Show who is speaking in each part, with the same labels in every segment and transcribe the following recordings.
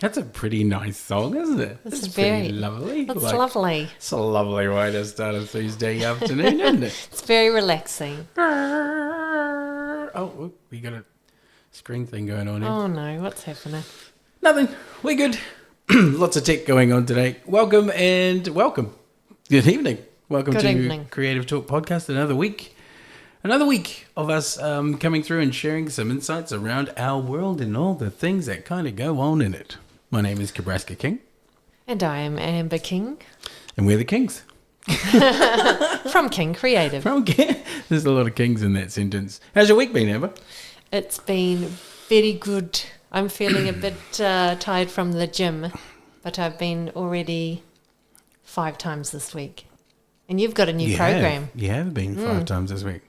Speaker 1: That's a pretty nice song, isn't it?
Speaker 2: It's
Speaker 1: pretty lovely.
Speaker 2: It's lovely.
Speaker 1: It's a lovely way to start a Tuesday afternoon, isn't it?
Speaker 2: It's very relaxing.
Speaker 1: Oh, we got a screen thing going on here.
Speaker 2: Oh no, what's happening?
Speaker 1: Nothing. We're good. Lots of tech going on today. Welcome. Good evening. Welcome
Speaker 2: Good
Speaker 1: to
Speaker 2: evening.
Speaker 1: Creative Talk Podcast. Another week of us coming through and sharing some insights around our world and all the things that kind of go on in it. My name is Kebrasca King.
Speaker 2: And I am Amber King.
Speaker 1: And we're the Kings.
Speaker 2: From King Creative.
Speaker 1: There's a lot of Kings in that sentence. How's your week been, Amber?
Speaker 2: It's been very good. I'm feeling a bit tired from the gym, but I've been already 5 times this week. And you've got a new program.
Speaker 1: You have been 5 times this week.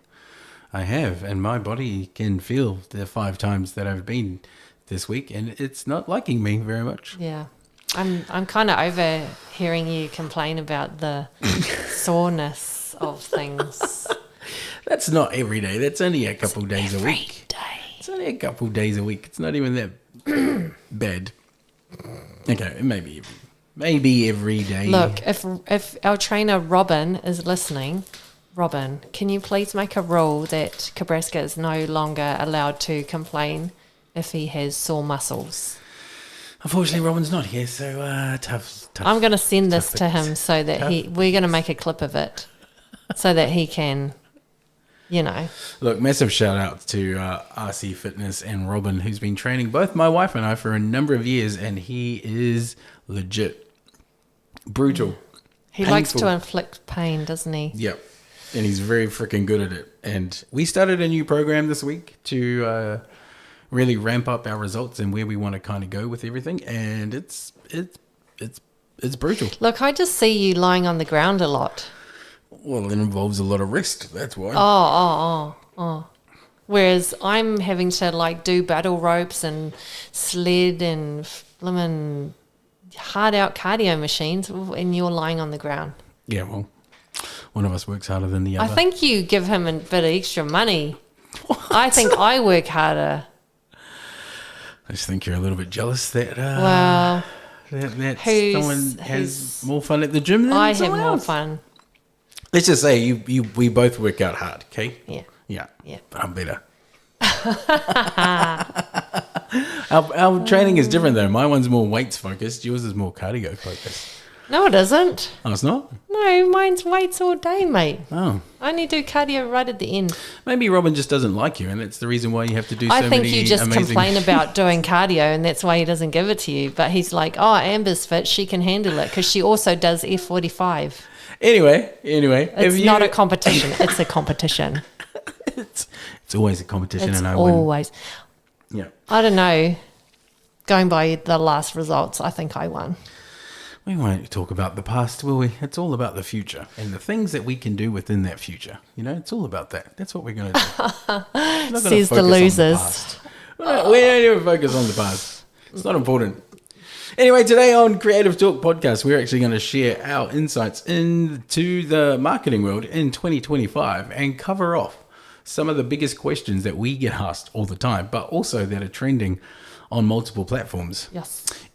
Speaker 1: I have, and my body can feel the 5 times that I've been this week, and it's not liking me very much.
Speaker 2: Yeah. I'm kind of over hearing you complain about the soreness of things.
Speaker 1: That's not every day. That's only a couple days a week.
Speaker 2: Day.
Speaker 1: It's only a couple days a week. It's not even that bad. Okay, maybe every day.
Speaker 2: Look, if our trainer Robin is listening, Robin, can you please make a rule that Kebrasca is no longer allowed to complain if he has sore muscles?
Speaker 1: Unfortunately, Robin's not here, so tough.
Speaker 2: I'm going to send this to him so that we're going to make a clip of it so that he can,
Speaker 1: Look, massive shout out to RC Fitness and Robin, who's been training both my wife and I for a number of years, and he is legit brutal.
Speaker 2: He likes to inflict pain, doesn't he?
Speaker 1: Yep. And he's very freaking good at it. And we started a new program this week to really ramp up our results and where we want to kind of go with everything. And it's brutal.
Speaker 2: Look, I just see you lying on the ground a lot.
Speaker 1: Well, it involves a lot of rest. That's why.
Speaker 2: Oh. Whereas I'm having to do battle ropes and sled and flimming hard out cardio machines, and you're lying on the ground.
Speaker 1: Yeah, well, one of us works harder than the other.
Speaker 2: I think you give him a bit of extra money. What? I think I work harder.
Speaker 1: I just think you're a little bit jealous that someone has more fun at the gym than
Speaker 2: I
Speaker 1: someone
Speaker 2: have more
Speaker 1: else.
Speaker 2: fun.
Speaker 1: Let's just say we both work out hard, okay?
Speaker 2: Yeah.
Speaker 1: But I'm better. Our training is different though. My one's more weights focused. Yours is more cardio focused.
Speaker 2: No, it isn't.
Speaker 1: Oh, it's not?
Speaker 2: No, mine's weights all day, mate.
Speaker 1: Oh.
Speaker 2: I only do cardio right at the end.
Speaker 1: Maybe Robin just doesn't like you, and that's the reason why you have to do so many amazing...
Speaker 2: I think you just complain about doing cardio, and that's why he doesn't give it to you. But he's like, Amber's fit, she can handle it, because she also does F45.
Speaker 1: Anyway.
Speaker 2: It's not a competition. It's a competition.
Speaker 1: It's always a competition, and I
Speaker 2: always.
Speaker 1: win. Yeah.
Speaker 2: I don't know. Going by the last results, I think I won.
Speaker 1: We won't talk about the past, will we? It's all about the future and the things that we can do within that future. It's all about that. That's what we're going to do.
Speaker 2: Says the losers.
Speaker 1: We don't even focus on the past. It's not important. Anyway, today on Creative Talk Podcast, we're actually going to share our insights into the marketing world in 2025 and cover off some of the biggest questions that we get asked all the time, but also that are trending on multiple platforms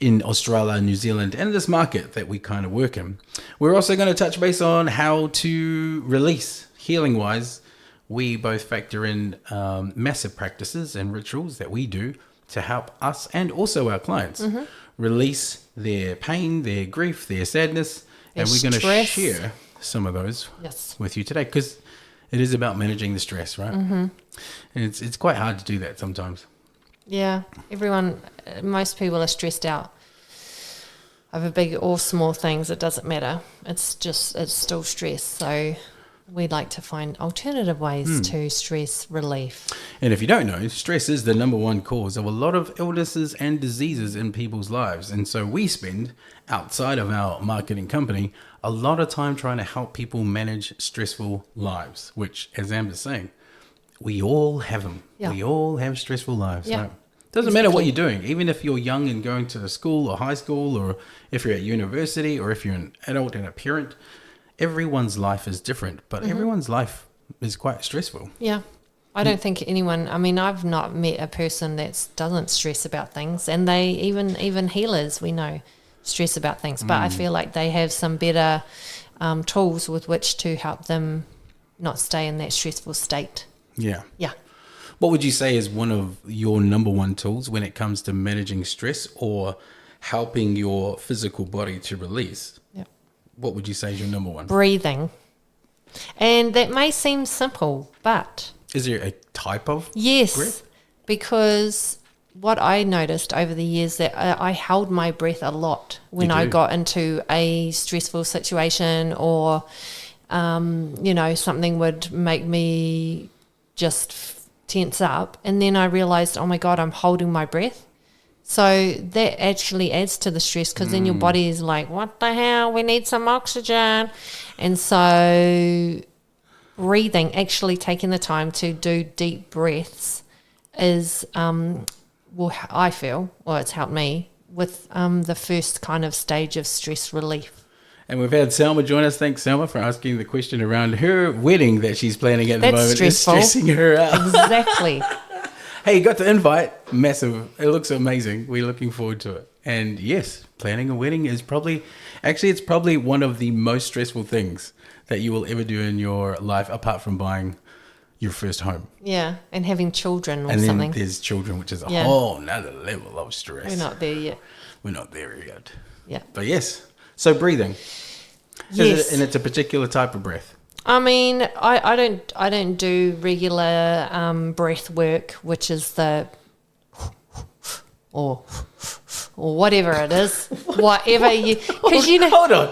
Speaker 1: in Australia, New Zealand, and this market that we kind of work in. We're also going to touch base on how to release, healing-wise. We both factor in massive practices and rituals that we do to help us and also our clients release their pain, their grief, their sadness, and we're going to share some of those with you today, because it is about managing the stress, right? And it's quite hard to do that sometimes.
Speaker 2: Yeah, most people are stressed out over big or small things. It doesn't matter. It's still stress. So we like to find alternative ways to stress relief.
Speaker 1: And if you don't know, stress is the number one cause of a lot of illnesses and diseases in people's lives. And so we spend, outside of our marketing company, a lot of time trying to help people manage stressful lives, which, as Amber's saying, we all have them. Yeah. We all have stressful lives. Yeah. Right? Doesn't matter what you're doing, even if you're young and going to school or high school, or if you're at university, or if you're an adult and a parent. Everyone's life is different, but everyone's life is quite stressful.
Speaker 2: Yeah. I don't think anyone. I mean, I've not met a person that doesn't stress about things, and they even healers we know stress about things. But I feel like they have some better tools with which to help them not stay in that stressful state.
Speaker 1: Yeah.
Speaker 2: Yeah.
Speaker 1: What would you say is one of your number one tools when it comes to managing stress or helping your physical body to release?
Speaker 2: Yeah.
Speaker 1: What would you say is your number one?
Speaker 2: Breathing. And that may seem simple, but
Speaker 1: Is there a type of
Speaker 2: yes,
Speaker 1: breath?
Speaker 2: because what I noticed over the years that I held my breath a lot when I got into a stressful situation or, something would make me just tense up. And then I realized, oh my God, I'm holding my breath. So that actually adds to the stress because then your body is like, what the hell? We need some oxygen. And so breathing, actually taking the time to do deep breaths is, I feel, it's helped me with the first kind of stage of stress relief.
Speaker 1: And we've had Selma join us. Thanks, Selma, for asking the question around her wedding that she's planning at the moment.
Speaker 2: Stressful.
Speaker 1: It's stressing her out.
Speaker 2: Exactly.
Speaker 1: Hey, you got the invite. Massive. It looks amazing. We're looking forward to it. And yes, planning a wedding is it's probably one of the most stressful things that you will ever do in your life, apart from buying your first home.
Speaker 2: Yeah, and having children or
Speaker 1: and
Speaker 2: something.
Speaker 1: then there's children, which is a whole nother level of stress.
Speaker 2: We're not there yet.
Speaker 1: We're not there yet.
Speaker 2: Yeah.
Speaker 1: But yes. So breathing.
Speaker 2: Yes.
Speaker 1: And it's a particular type of breath.
Speaker 2: I mean, I don't do regular breath work, which is the or whatever it is, whatever you because
Speaker 1: Hold on.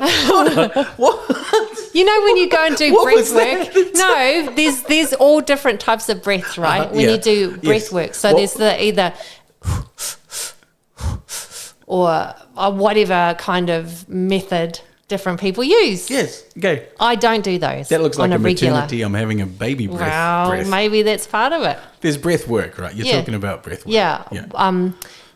Speaker 1: What?
Speaker 2: You know when you go and do
Speaker 1: What
Speaker 2: breath
Speaker 1: was that?
Speaker 2: work? No, there's all different types of breaths, right? When you do breath work, so there's the either or whatever kind of method different people use.
Speaker 1: Yes. Okay.
Speaker 2: I don't do those.
Speaker 1: That looks like
Speaker 2: on
Speaker 1: a
Speaker 2: regular.
Speaker 1: maternity. I'm having a baby breath.
Speaker 2: Well, maybe that's part of it.
Speaker 1: There's breath work, right? You're
Speaker 2: Yeah.
Speaker 1: talking about breath work.
Speaker 2: Yeah.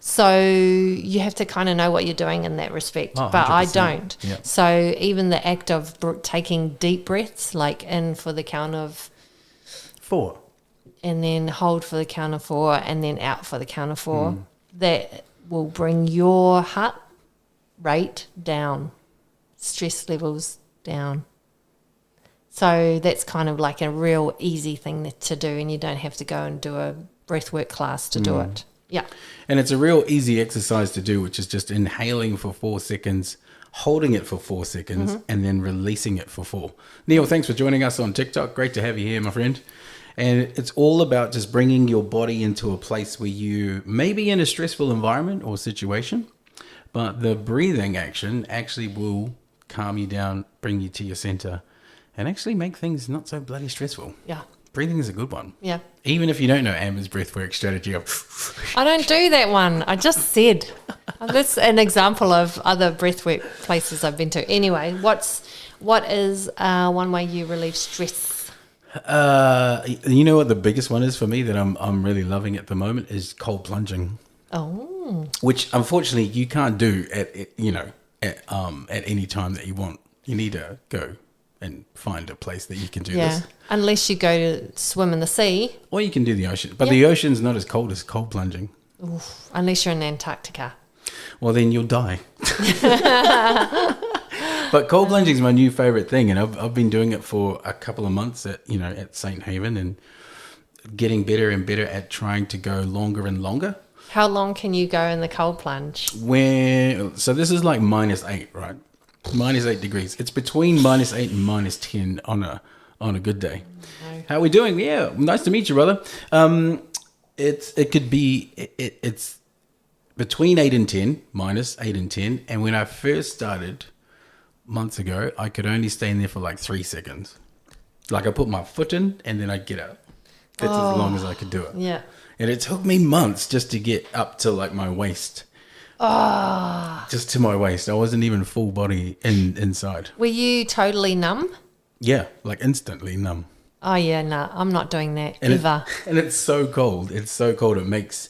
Speaker 2: So you have to kind of know what you're doing in that respect,
Speaker 1: Oh,
Speaker 2: but I
Speaker 1: 100%.
Speaker 2: don't.
Speaker 1: Yeah.
Speaker 2: So even the act of taking deep breaths, like in for the count of
Speaker 1: 4.
Speaker 2: and then hold for the count of 4 and then out for the count of 4, that will bring your heart rate down, stress levels down. So that's kind of like a real easy thing to do, and you don't have to go and do a breathwork class to do it. Yeah.
Speaker 1: And it's a real easy exercise to do, which is just inhaling for 4 seconds, holding it for 4 seconds, and then releasing it for 4. Neil, thanks for joining us on TikTok. Great to have you here, my friend. And it's all about just bringing your body into a place where you may be in a stressful environment or situation, but the breathing action actually will calm you down, bring you to your center, and actually make things not so bloody stressful.
Speaker 2: Yeah.
Speaker 1: Breathing is a good one.
Speaker 2: Yeah.
Speaker 1: Even if you don't know Amber's breathwork strategy of
Speaker 2: I don't do that one. I just said. That's an example of other breathwork places I've been to. Anyway, what is one way you relieve stress?
Speaker 1: you know what the biggest one is for me that I'm really loving at the moment is cold plunging.
Speaker 2: Oh.
Speaker 1: Which unfortunately you can't do at any time that you want. You need to go and find a place that you can do this.
Speaker 2: Unless you go to swim in the sea.
Speaker 1: Or you can do the ocean. But the ocean's not as cold as cold plunging.
Speaker 2: Oof, unless you're in Antarctica.
Speaker 1: Well, then you'll die. But cold plunging is my new favorite thing, and I've been doing it for a couple of months at St. Haven, and getting better and better at trying to go longer and longer.
Speaker 2: How long can you go in the cold plunge?
Speaker 1: So this is like -8, right? -8 degrees. It's between -8 and -10 on a good day.
Speaker 2: No.
Speaker 1: How are we doing? Yeah, nice to meet you, brother. It's between 8 and 10, -8 and 10. And when I first started months ago, I could only stay in there for like 3 seconds. Like I put my foot in and then I'd get out. That's as long as I could do it.
Speaker 2: Yeah.
Speaker 1: And it took me months just to get up to like my waist. Just to my waist. I wasn't even full body inside.
Speaker 2: Were you totally numb?
Speaker 1: Yeah, like instantly numb.
Speaker 2: Oh, yeah, no, I'm not doing that
Speaker 1: And
Speaker 2: ever.
Speaker 1: And it's so cold. It's so cold. It makes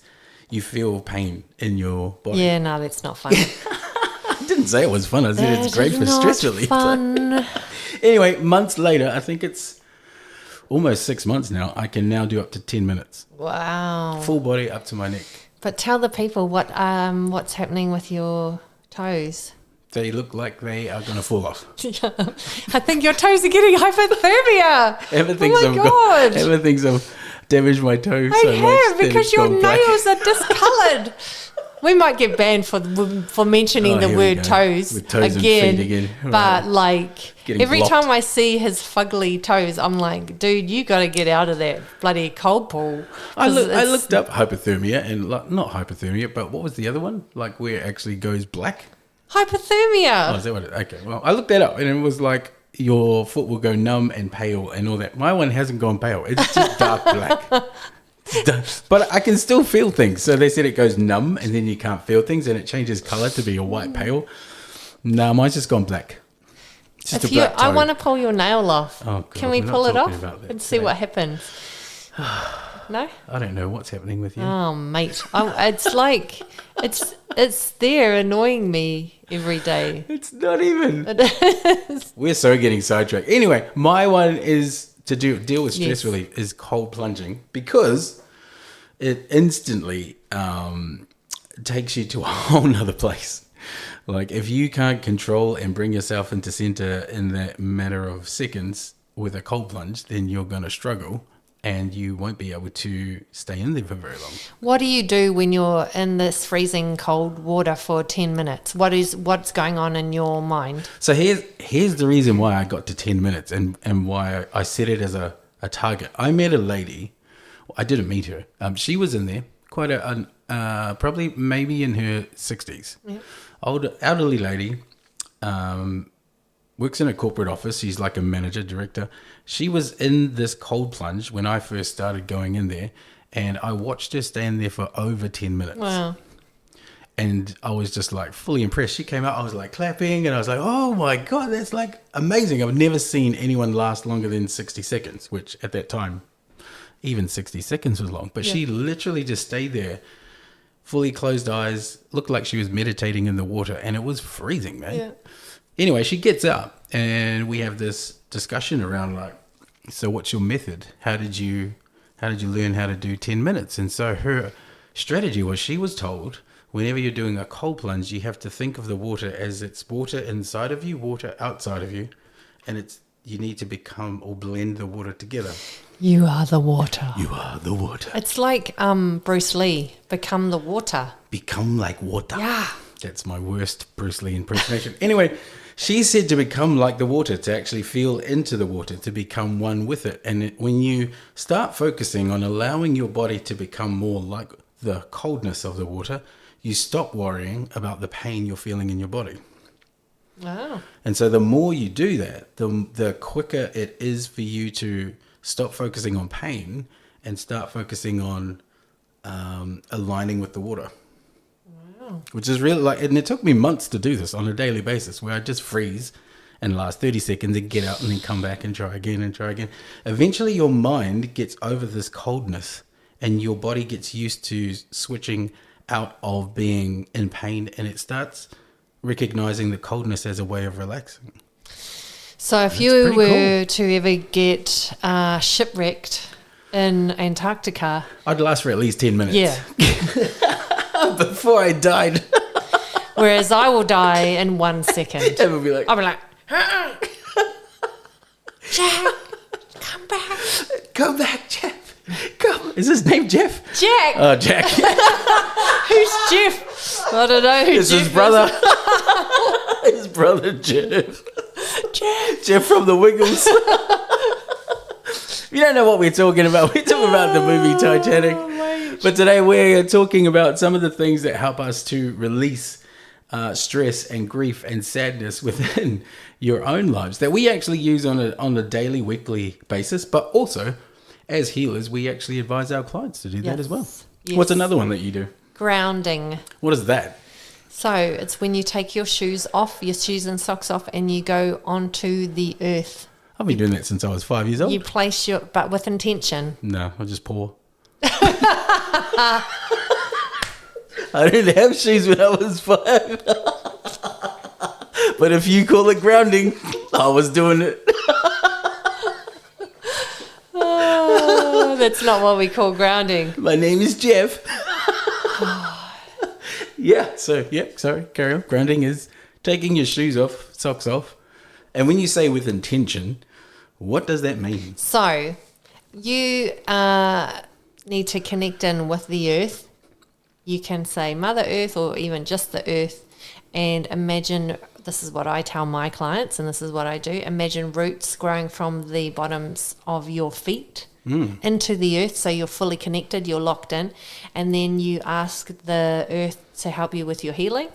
Speaker 1: you feel pain in your body.
Speaker 2: Yeah, no, that's not fun.
Speaker 1: I didn't say it was fun. I said it's great for stress relief.
Speaker 2: Fun.
Speaker 1: Anyway, months later, I think it's almost 6 months now, I can now do up to 10 minutes.
Speaker 2: Wow.
Speaker 1: Full body up to my neck.
Speaker 2: But tell the people what's happening with your toes.
Speaker 1: They look like they are going to fall off.
Speaker 2: I think your toes are getting hypothermia.
Speaker 1: Ever thinks I've damaged my toes so much.
Speaker 2: I have, because your nails are discoloured. We might get banned for mentioning the word toes,
Speaker 1: with toes
Speaker 2: again.
Speaker 1: And feet again.
Speaker 2: But like
Speaker 1: Getting
Speaker 2: every
Speaker 1: blocked.
Speaker 2: time I see his fugly toes, I'm like, dude, you got to get out of that bloody cold pool.
Speaker 1: I looked up hypothermia and not hypothermia, but what was the other one? Like where it actually goes black.
Speaker 2: Hypothermia.
Speaker 1: Oh, is that what okay. Well, I looked that up and it was like your foot will go numb and pale and all that. My one hasn't gone pale. It's just dark black. But I can still feel things. So they said it goes numb and then you can't feel things and it changes colour to be a white pale. No, mine's just gone black. Just
Speaker 2: If
Speaker 1: a black toe.
Speaker 2: I want to pull your nail off.
Speaker 1: Oh, God,
Speaker 2: can we
Speaker 1: we're not
Speaker 2: pull it
Speaker 1: talking
Speaker 2: off
Speaker 1: about that
Speaker 2: and see
Speaker 1: today.
Speaker 2: what happens? No?
Speaker 1: I don't know what's happening with you.
Speaker 2: Oh, mate. It's like, it's there annoying me every day.
Speaker 1: It's not even.
Speaker 2: It is.
Speaker 1: We're so getting sidetracked. Anyway, my one is to deal with stress
Speaker 2: Yes.
Speaker 1: relief is cold plunging because it instantly takes you to a whole nother place. Like if you can't control and bring yourself into center in that matter of seconds with a cold plunge, then you're going to struggle and you won't be able to stay in there for very long.
Speaker 2: What do you do when you're in this freezing cold water for 10 minutes? What's going on in your mind?
Speaker 1: So here's the reason why I got to 10 minutes and why I set it as a target. I met a lady. I didn't meet her. She was in there, quite probably maybe in her 60s. Yeah. Old elderly lady, works in a corporate office. She's like a manager, director. She was in this cold plunge when I first started going in there, and I watched her stand there for over 10 minutes.
Speaker 2: Wow.
Speaker 1: And I was just like fully impressed. She came out, I was like clapping, and I was like, oh my God, that's like amazing. I've never seen anyone last longer than 60 seconds, which at that time, even 60 seconds was long. But she literally just stayed there, fully closed eyes, looked like she was meditating in the water, and it was freezing, man.
Speaker 2: Yeah.
Speaker 1: Anyway, she gets up, and we have this discussion around like, so what's your method? How did you learn how to do 10 minutes? And so her strategy was, she was told, whenever you're doing a cold plunge, you have to think of the water as it's water inside of you, water outside of you, and you need to become or blend the water together.
Speaker 2: You are the water.
Speaker 1: You are the water.
Speaker 2: It's like Bruce Lee, become the water.
Speaker 1: Become like water.
Speaker 2: Yeah.
Speaker 1: That's my worst Bruce Lee impersonation. Anyway, she said to become like the water, to actually feel into the water, to become one with it. And when you start focusing on allowing your body to become more like the coldness of the water, you stop worrying about the pain you're feeling in your body.
Speaker 2: Wow.
Speaker 1: And so the more you do that, the quicker it is for you to stop focusing on pain and start focusing on aligning with the water. Wow. Which is really like, and it took me months to do this on a daily basis, where I just freeze and last 30 seconds and get out and then come back and try again and try again. Eventually your mind gets over this coldness and your body gets used to switching out of being in pain, and it starts recognizing the coldness as a way of relaxing.
Speaker 2: So if you were to ever get shipwrecked in Antarctica,
Speaker 1: I'd last for at least 10 minutes.
Speaker 2: yeah.
Speaker 1: Before I died.
Speaker 2: Whereas I will die in 1 second.
Speaker 1: It would be like,
Speaker 2: I'll be like, Jack, come back.
Speaker 1: come back, Jeff. Come. Is his name Jeff?
Speaker 2: Jack.
Speaker 1: Oh, Jack.
Speaker 2: Who's Jeff? I don't know who
Speaker 1: It's
Speaker 2: Jeff
Speaker 1: his brother. His brother, Jeff. Jeff from the Wiggles. You don't know what we're talking about. We're talking about the movie Titanic. But today we're talking about some of the things that help us to release stress and grief and sadness within your own lives that we actually use on a daily, weekly basis. But also, as healers, we actually advise our clients to do that as well.
Speaker 2: Yes.
Speaker 1: What's another one that you do?
Speaker 2: Grounding.
Speaker 1: What is that?
Speaker 2: So it's when you take your shoes and socks off, and you go onto the earth.
Speaker 1: I've been doing that since I was 5 years old.
Speaker 2: You place but with intention.
Speaker 1: No, I just pour. I didn't have shoes when I was 5. But if you call it grounding, I was doing it.
Speaker 2: That's not what we call grounding.
Speaker 1: My name is Jeff. Yeah. So sorry. Carry on. Grounding is taking your shoes off, socks off, and when you say with intention, what does that mean?
Speaker 2: So you need to connect in with the earth. You can say Mother Earth or even just the earth, and imagine, this is what I tell my clients and this is what I do, imagine roots growing from the bottoms of your feet into the earth, so you're fully connected, you're locked in, and then you ask the earth to help you with your healing,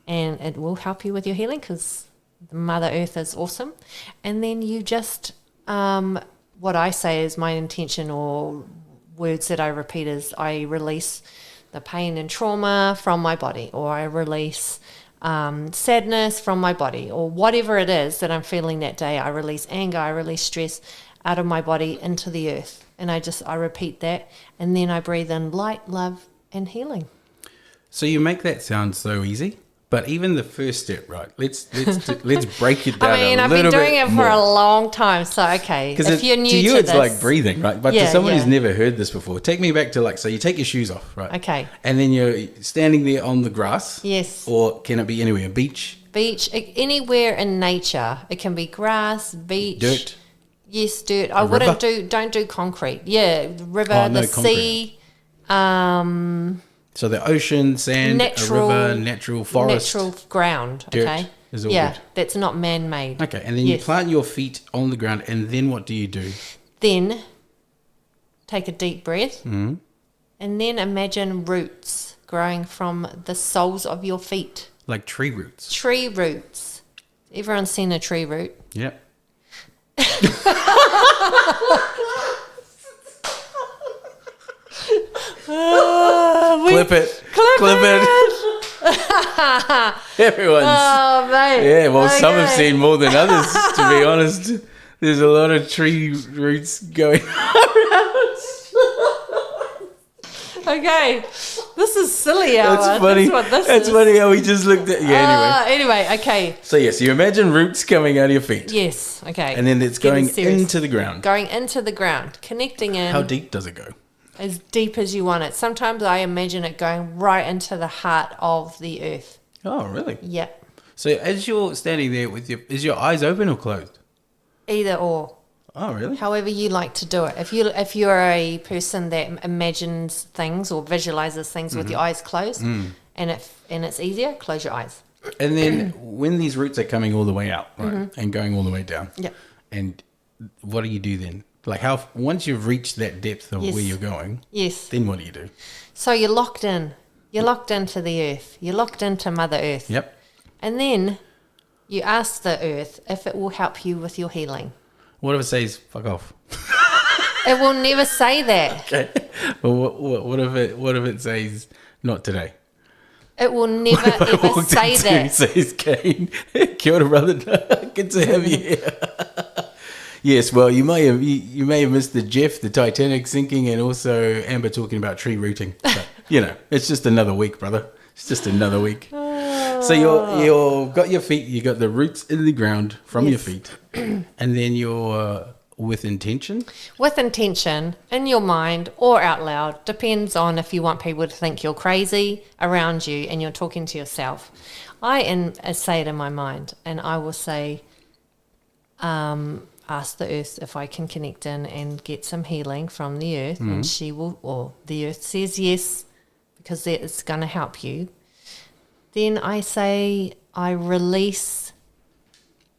Speaker 2: and it will help you with your healing because Mother Earth is awesome. And then you just, what I say is my intention, or words that I repeat, is I release the pain and trauma from my body, or I release sadness from my body, or whatever it is that I'm feeling that day. I release anger, I release stress out of my body into the earth. And I repeat that, and then I breathe in light, love, and healing.
Speaker 1: So you make that sound so easy, but even the first step, right? Let's break it down.
Speaker 2: I mean, I've been doing it for a long time, so okay. If you're new
Speaker 1: to you,
Speaker 2: to
Speaker 1: it's
Speaker 2: this,
Speaker 1: like breathing, right? But to someone who's never heard this before, take me back to so you take your shoes off, right?
Speaker 2: Okay.
Speaker 1: And then you're standing there on the grass.
Speaker 2: Yes.
Speaker 1: Or can it be anywhere? Beach,
Speaker 2: anywhere in nature. It can be grass, beach,
Speaker 1: dirt.
Speaker 2: Yes, dirt. Don't do concrete. Yeah, the river, the sea.
Speaker 1: So the ocean, sand, a river, natural forest.
Speaker 2: Natural ground,
Speaker 1: dirt
Speaker 2: okay?
Speaker 1: is all good.
Speaker 2: That's not man-made.
Speaker 1: Okay, and then you plant your feet on the ground, and then what do you do?
Speaker 2: Then take a deep breath, and then imagine roots growing from the soles of your feet.
Speaker 1: Like tree roots.
Speaker 2: Tree roots. Everyone's seen a tree root?
Speaker 1: Yep. Clip it. Everyone's.
Speaker 2: Oh, mate.
Speaker 1: Yeah, well, some have seen more than others, to be honest. There's a lot of tree roots going around.
Speaker 2: Okay. This is silly hour.
Speaker 1: That's funny. That's funny how we just looked at. Yeah,
Speaker 2: anyway, okay.
Speaker 1: So, yes, you imagine roots coming out of your feet.
Speaker 2: Yes, okay.
Speaker 1: And then it's going into the ground.
Speaker 2: Going into the ground, connecting in.
Speaker 1: How deep does it go?
Speaker 2: As deep as you want it. Sometimes I imagine it going right into the heart of the earth.
Speaker 1: Oh, really?
Speaker 2: Yeah.
Speaker 1: So as you're standing there is your eyes open or closed?
Speaker 2: Either or.
Speaker 1: Oh, really?
Speaker 2: However you like to do it. If you're a person that imagines things or visualizes things with your eyes closed, and it's easier, close your eyes.
Speaker 1: And then when these roots are coming all the way out, right, and going all the way down, and what do you do then? Like once you've reached that depth of where you're going, then what do you do?
Speaker 2: So you're locked in. You're locked into the earth. You're locked into Mother Earth.
Speaker 1: Yep.
Speaker 2: And then you ask the earth if it will help you with your healing.
Speaker 1: What if it says "fuck off"?
Speaker 2: It will never say that.
Speaker 1: Okay. Well, what if it says "not today"?
Speaker 2: It will never ever say that.
Speaker 1: It says Kane, kia ora, brother. Good to have you here. Yes, well, you may have missed the Jeff, the Titanic sinking, and also Amber talking about tree rooting. But, it's just another week, brother. It's just another week. So you've got your feet, you got the roots in the ground from your feet, and then you're with intention. With intention,
Speaker 2: in your mind or out loud, depends on if you want people to think you're crazy around you and you're talking to yourself. I say it in my mind, and I will say, ask the earth if I can connect in and get some healing from the earth, and she will, or the earth says yes, because it's going to help you. Then I say I release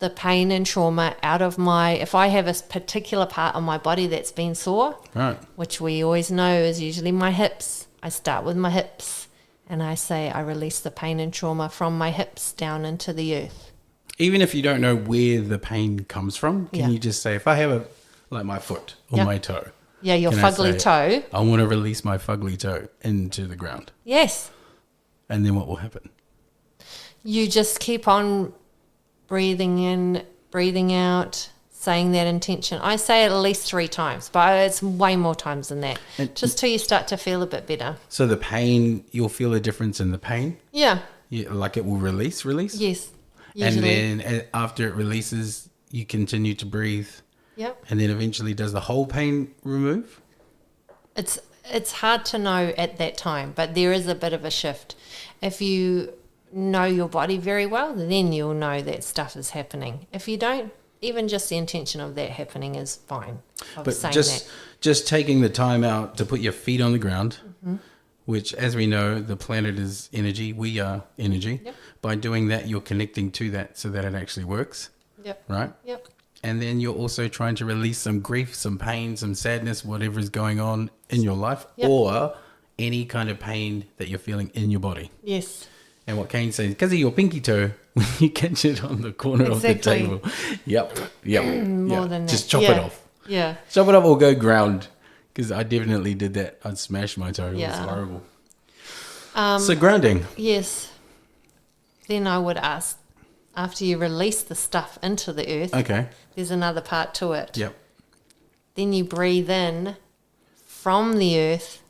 Speaker 2: the pain and trauma out of if I have a particular part of my body that's been sore,
Speaker 1: right,
Speaker 2: which we always know is usually my hips. I start with my hips, and I say I release the pain and trauma from my hips down into the earth.
Speaker 1: Even if you don't know where the pain comes from, can you just say, if I have my foot or my toe?
Speaker 2: Yeah, your fugly toe.
Speaker 1: I want to release my fugly toe into the ground.
Speaker 2: Yes.
Speaker 1: And then what will happen?
Speaker 2: You just keep on breathing in, breathing out, saying that intention. I say it at least 3 times, but it's way more times than that. Just till you start to feel a bit better.
Speaker 1: So the pain, you'll feel a difference in the pain?
Speaker 2: Yeah.
Speaker 1: Like it will release? Yes.
Speaker 2: Usually.
Speaker 1: And then after it releases, you continue to breathe.
Speaker 2: Yep.
Speaker 1: And then eventually does the whole pain remove?
Speaker 2: It's hard to know at that time, but there is a bit of a shift. If you know your body very well, then you'll know that stuff is happening. If you don't, even just the intention of that happening is fine.
Speaker 1: But just taking the time out to put your feet on the ground, which, as we know, the planet is energy. We are energy.
Speaker 2: Yep.
Speaker 1: By doing that, you're connecting to that so that it actually works.
Speaker 2: Yep.
Speaker 1: Right?
Speaker 2: Yep.
Speaker 1: And then you're also trying to release some grief, some pain, some sadness, whatever is going on in your life, or any kind of pain that you're feeling in your body.
Speaker 2: Yes.
Speaker 1: And what Kane says, because of your pinky toe, when you catch it on the corner of the table. Yep.
Speaker 2: More than that.
Speaker 1: Just chop it off.
Speaker 2: Yeah.
Speaker 1: Chop it off or go ground. Because I definitely did that. I'd smashed my toe. It was horrible. So grounding.
Speaker 2: Yes. Then I would ask, after you release the stuff into the earth, there's another part to it.
Speaker 1: Yep.
Speaker 2: Then you breathe in from the earth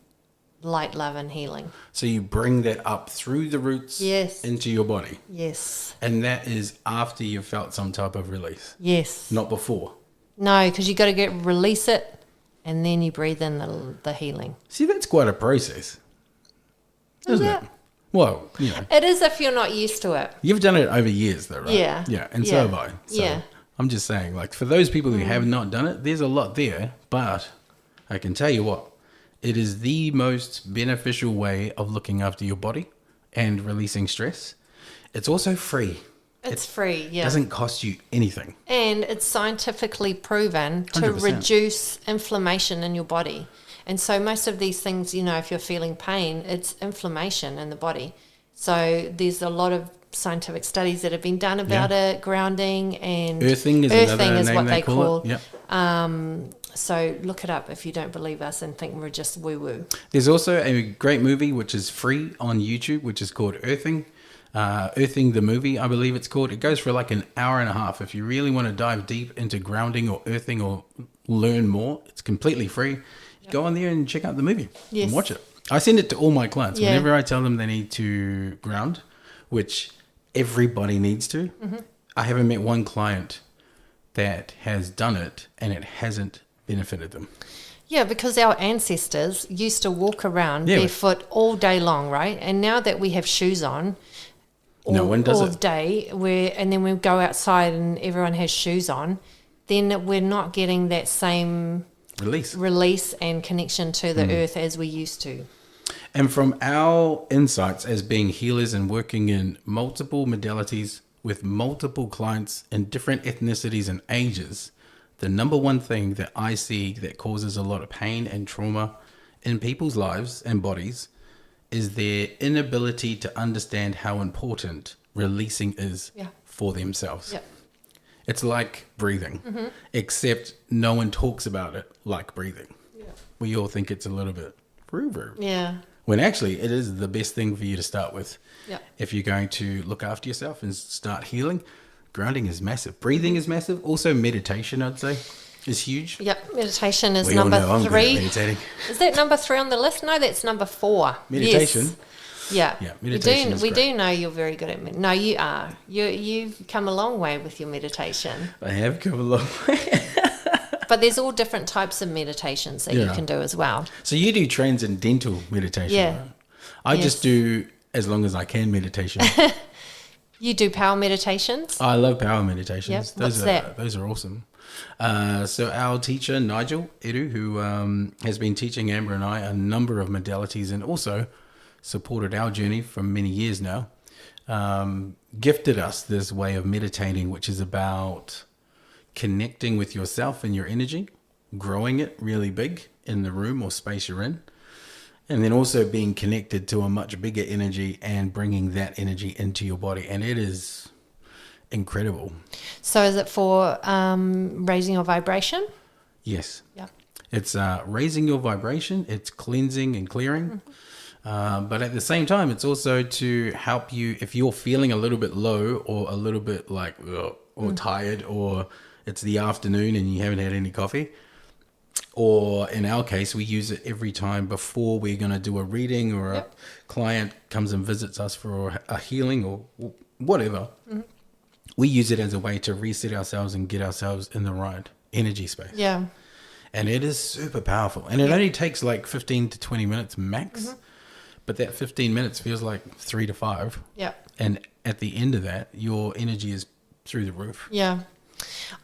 Speaker 2: light, love, and healing.
Speaker 1: So you bring that up through the roots into your body.
Speaker 2: Yes.
Speaker 1: And that is after you've felt some type of release.
Speaker 2: Yes.
Speaker 1: Not before.
Speaker 2: No, because you got to release it, and then you breathe in the healing.
Speaker 1: See, that's quite a process, isn't it? Well, you know.
Speaker 2: It is if you're not used to it.
Speaker 1: You've done it over years, though, right?
Speaker 2: Yeah.
Speaker 1: Yeah, and so have I. So I'm just saying, like, for those people who have not done it, there's a lot there, but I can tell you what. It is the most beneficial way of looking after your body and releasing stress. It's also free.
Speaker 2: It's free,
Speaker 1: It doesn't cost you anything.
Speaker 2: And it's scientifically proven to
Speaker 1: 100%.
Speaker 2: reduce inflammation in your body. And so most of these things, you know, if you're feeling pain, it's inflammation in the body. So there's a lot of scientific studies that have been done about it, grounding and
Speaker 1: earthing is another name
Speaker 2: what they
Speaker 1: call it.
Speaker 2: Yep. So look it up if you don't believe us and think we're just woo-woo.
Speaker 1: There's also a great movie which is free on YouTube, which is called Earthing. Earthing the movie, I believe it's called. It goes for like an hour and a half. If you really want to dive deep into grounding or earthing or learn more, it's completely free. Go on there and check out the movie and watch it. I send it to all my clients. Whenever I tell them they need to ground, which everybody needs to, I haven't met one client that has done it and it hasn't benefited them.
Speaker 2: Yeah, because our ancestors used to walk around barefoot all day long, right? And now that we have shoes on
Speaker 1: no one does
Speaker 2: all
Speaker 1: it.
Speaker 2: day, and then we go outside and everyone has shoes on, then we're not getting that same release and connection to the earth as we used to.
Speaker 1: And from our insights as being healers and working in multiple modalities with multiple clients in different ethnicities and ages, the number one thing that I see that causes a lot of pain and trauma in people's lives and bodies is their inability to understand how important releasing is for themselves. Yeah. It's like breathing, except no one talks about it like breathing. Yeah. We all think it's a little bit frou-frou.
Speaker 2: Yeah.
Speaker 1: When actually it is the best thing for you to start with.
Speaker 2: Yeah.
Speaker 1: If you're going to look after yourself and start healing, grounding is massive. Breathing is massive. Also meditation, I'd say, is huge.
Speaker 2: Yep. Meditation is
Speaker 1: we all
Speaker 2: number
Speaker 1: know I'm
Speaker 2: 3.
Speaker 1: good at meditating.
Speaker 2: Is that number 3 on the list? No, that's number 4.
Speaker 1: Meditation?
Speaker 2: Yes. Yeah.
Speaker 1: Yeah, meditation is
Speaker 2: we
Speaker 1: great.
Speaker 2: do know you're very good at No, you are. You've come a long way with your meditation.
Speaker 1: I have come a long way.
Speaker 2: But there's all different types of meditations that you can do as well.
Speaker 1: So you do transcendental meditation, right? I just do as long as I can meditation.
Speaker 2: You do power meditations?
Speaker 1: I love power meditations.
Speaker 2: Yep.
Speaker 1: Those are awesome. So our teacher, Nigel Edu, who has been teaching Amber and I a number of modalities and also supported our journey for many years now, gifted us this way of meditating, which is about connecting with yourself and your energy, growing it really big in the room or space you're in, and then also being connected to a much bigger energy and bringing that energy into your body. And it is incredible.
Speaker 2: So is it for raising your vibration?
Speaker 1: Yes.
Speaker 2: Yeah.
Speaker 1: It's raising your vibration. It's cleansing and clearing. But at the same time, it's also to help you if you're feeling a little bit low or a little bit like or tired, or it's the afternoon and you haven't had any coffee. Or in our case, we use it every time before we're going to do a reading or a client comes and visits us for a healing or whatever. We use it as a way to reset ourselves and get ourselves in the right energy space.
Speaker 2: Yeah.
Speaker 1: And it is super powerful. And it only takes like 15 to 20 minutes max. But that 15 minutes feels like 3 to 5.
Speaker 2: Yeah.
Speaker 1: And at the end of that, your energy is through the roof.
Speaker 2: Yeah.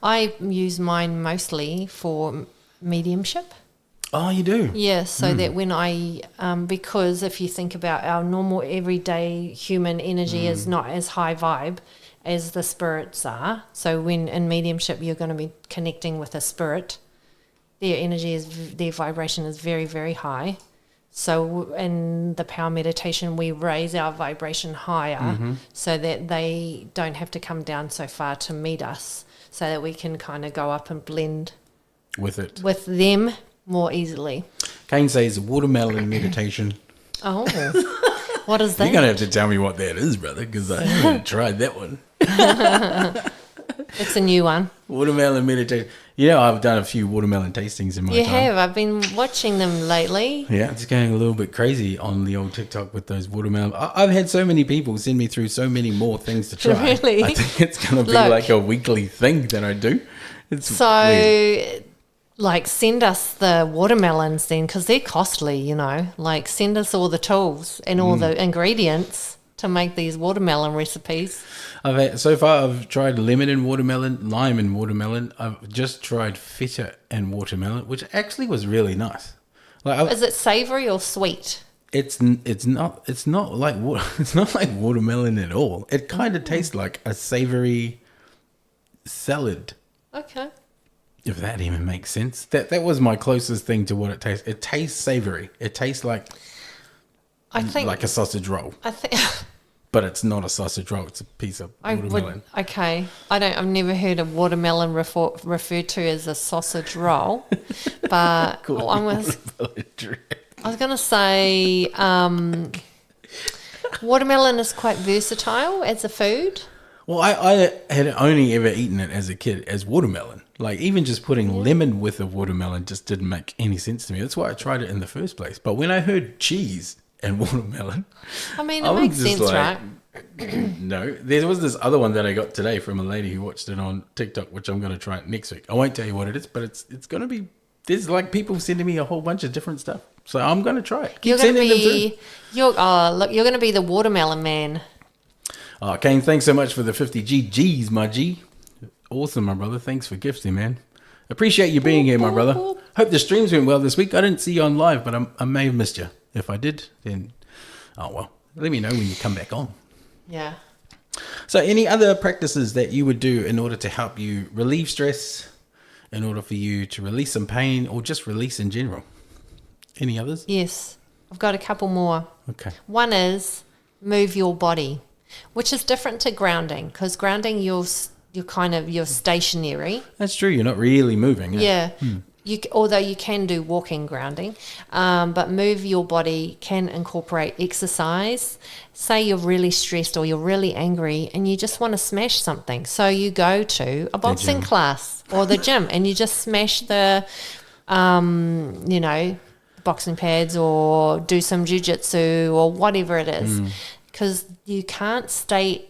Speaker 2: I use mine mostly for mediumship.
Speaker 1: Oh, you do?
Speaker 2: Yeah, so that when I, because if you think about our normal everyday human energy is not as high vibe as the spirits are. So when in mediumship you're going to be connecting with a spirit, their energy is, their vibration is very, very high. So in the power meditation, we raise our vibration higher so that they don't have to come down so far to meet us, so that we can kind of go up and blend
Speaker 1: With it.
Speaker 2: with them more easily.
Speaker 1: Kane says watermelon meditation.
Speaker 2: Oh, what is that?
Speaker 1: You're going to have to tell me what that is, brother, because I haven't tried that one.
Speaker 2: It's a new one.
Speaker 1: Watermelon meditation. You know, I've done a few watermelon tastings in my
Speaker 2: You
Speaker 1: time.
Speaker 2: have. I've been watching them lately.
Speaker 1: Yeah, it's going a little bit crazy on the old TikTok with those watermelon. I've had so many people send me through so many more things to try.
Speaker 2: Really?
Speaker 1: I think it's going to be
Speaker 2: Look.
Speaker 1: like a weekly thing that I do. It's
Speaker 2: So,
Speaker 1: weird.
Speaker 2: like, send us the watermelons then, because they're costly, you know. Like, send us all the tools and all the ingredients to make these watermelon recipes.
Speaker 1: So far I've tried lemon and watermelon, lime and watermelon. I've just tried feta and watermelon, which actually was really nice. Like
Speaker 2: Is it savoury or sweet?
Speaker 1: it's not like it's not like watermelon at all. It kind of tastes like a savory salad.
Speaker 2: Okay.
Speaker 1: If that even makes sense. That was my closest thing to what it tastes. It tastes savory. It tastes like a sausage roll.
Speaker 2: I think
Speaker 1: But it's not a sausage roll. It's a piece of watermelon.
Speaker 2: Okay. I've never heard of watermelon referred to as a sausage roll, but I was going to say watermelon is quite versatile as a food.
Speaker 1: Well, I had only ever eaten it as a kid as watermelon. Like, even just putting lemon with a watermelon just didn't make any sense to me. That's why I tried it in the first place. But when I heard cheese and watermelon,
Speaker 2: I mean,
Speaker 1: I
Speaker 2: it
Speaker 1: was
Speaker 2: makes
Speaker 1: just
Speaker 2: sense,
Speaker 1: like,
Speaker 2: right?
Speaker 1: no. There was this other one that I got today from a lady who watched it on TikTok, which I'm going to try next week. I won't tell you what it is, but it's going to be, there's like people sending me a whole bunch of different stuff. So I'm going to try it.
Speaker 2: You're going to be, you're going to be the watermelon man.
Speaker 1: Oh, Kane, thanks so much for the 50 GGs, my G. Awesome, my brother. Thanks for gifting, man. Appreciate you being here, my brother. Hope the streams went well this week. I didn't see you on live, but I may have missed you. If I did, then, oh well. Let me know when you come back on.
Speaker 2: Yeah.
Speaker 1: So any other practices that you would do in order to help you relieve stress, in order for you to release some pain, or just release in general? Any others?
Speaker 2: Yes. I've got a couple more.
Speaker 1: Okay.
Speaker 2: One is move your body, which is different to grounding, because grounding you're stationary.
Speaker 1: That's true. You're not really moving.
Speaker 2: Yeah. Although you can do walking grounding, but move your body can incorporate exercise. Say you're really stressed or you're really angry and you just want to smash something. So you go to a boxing class or the gym and you just smash the, boxing pads or do some jiu-jitsu or whatever it is. Because you can't stay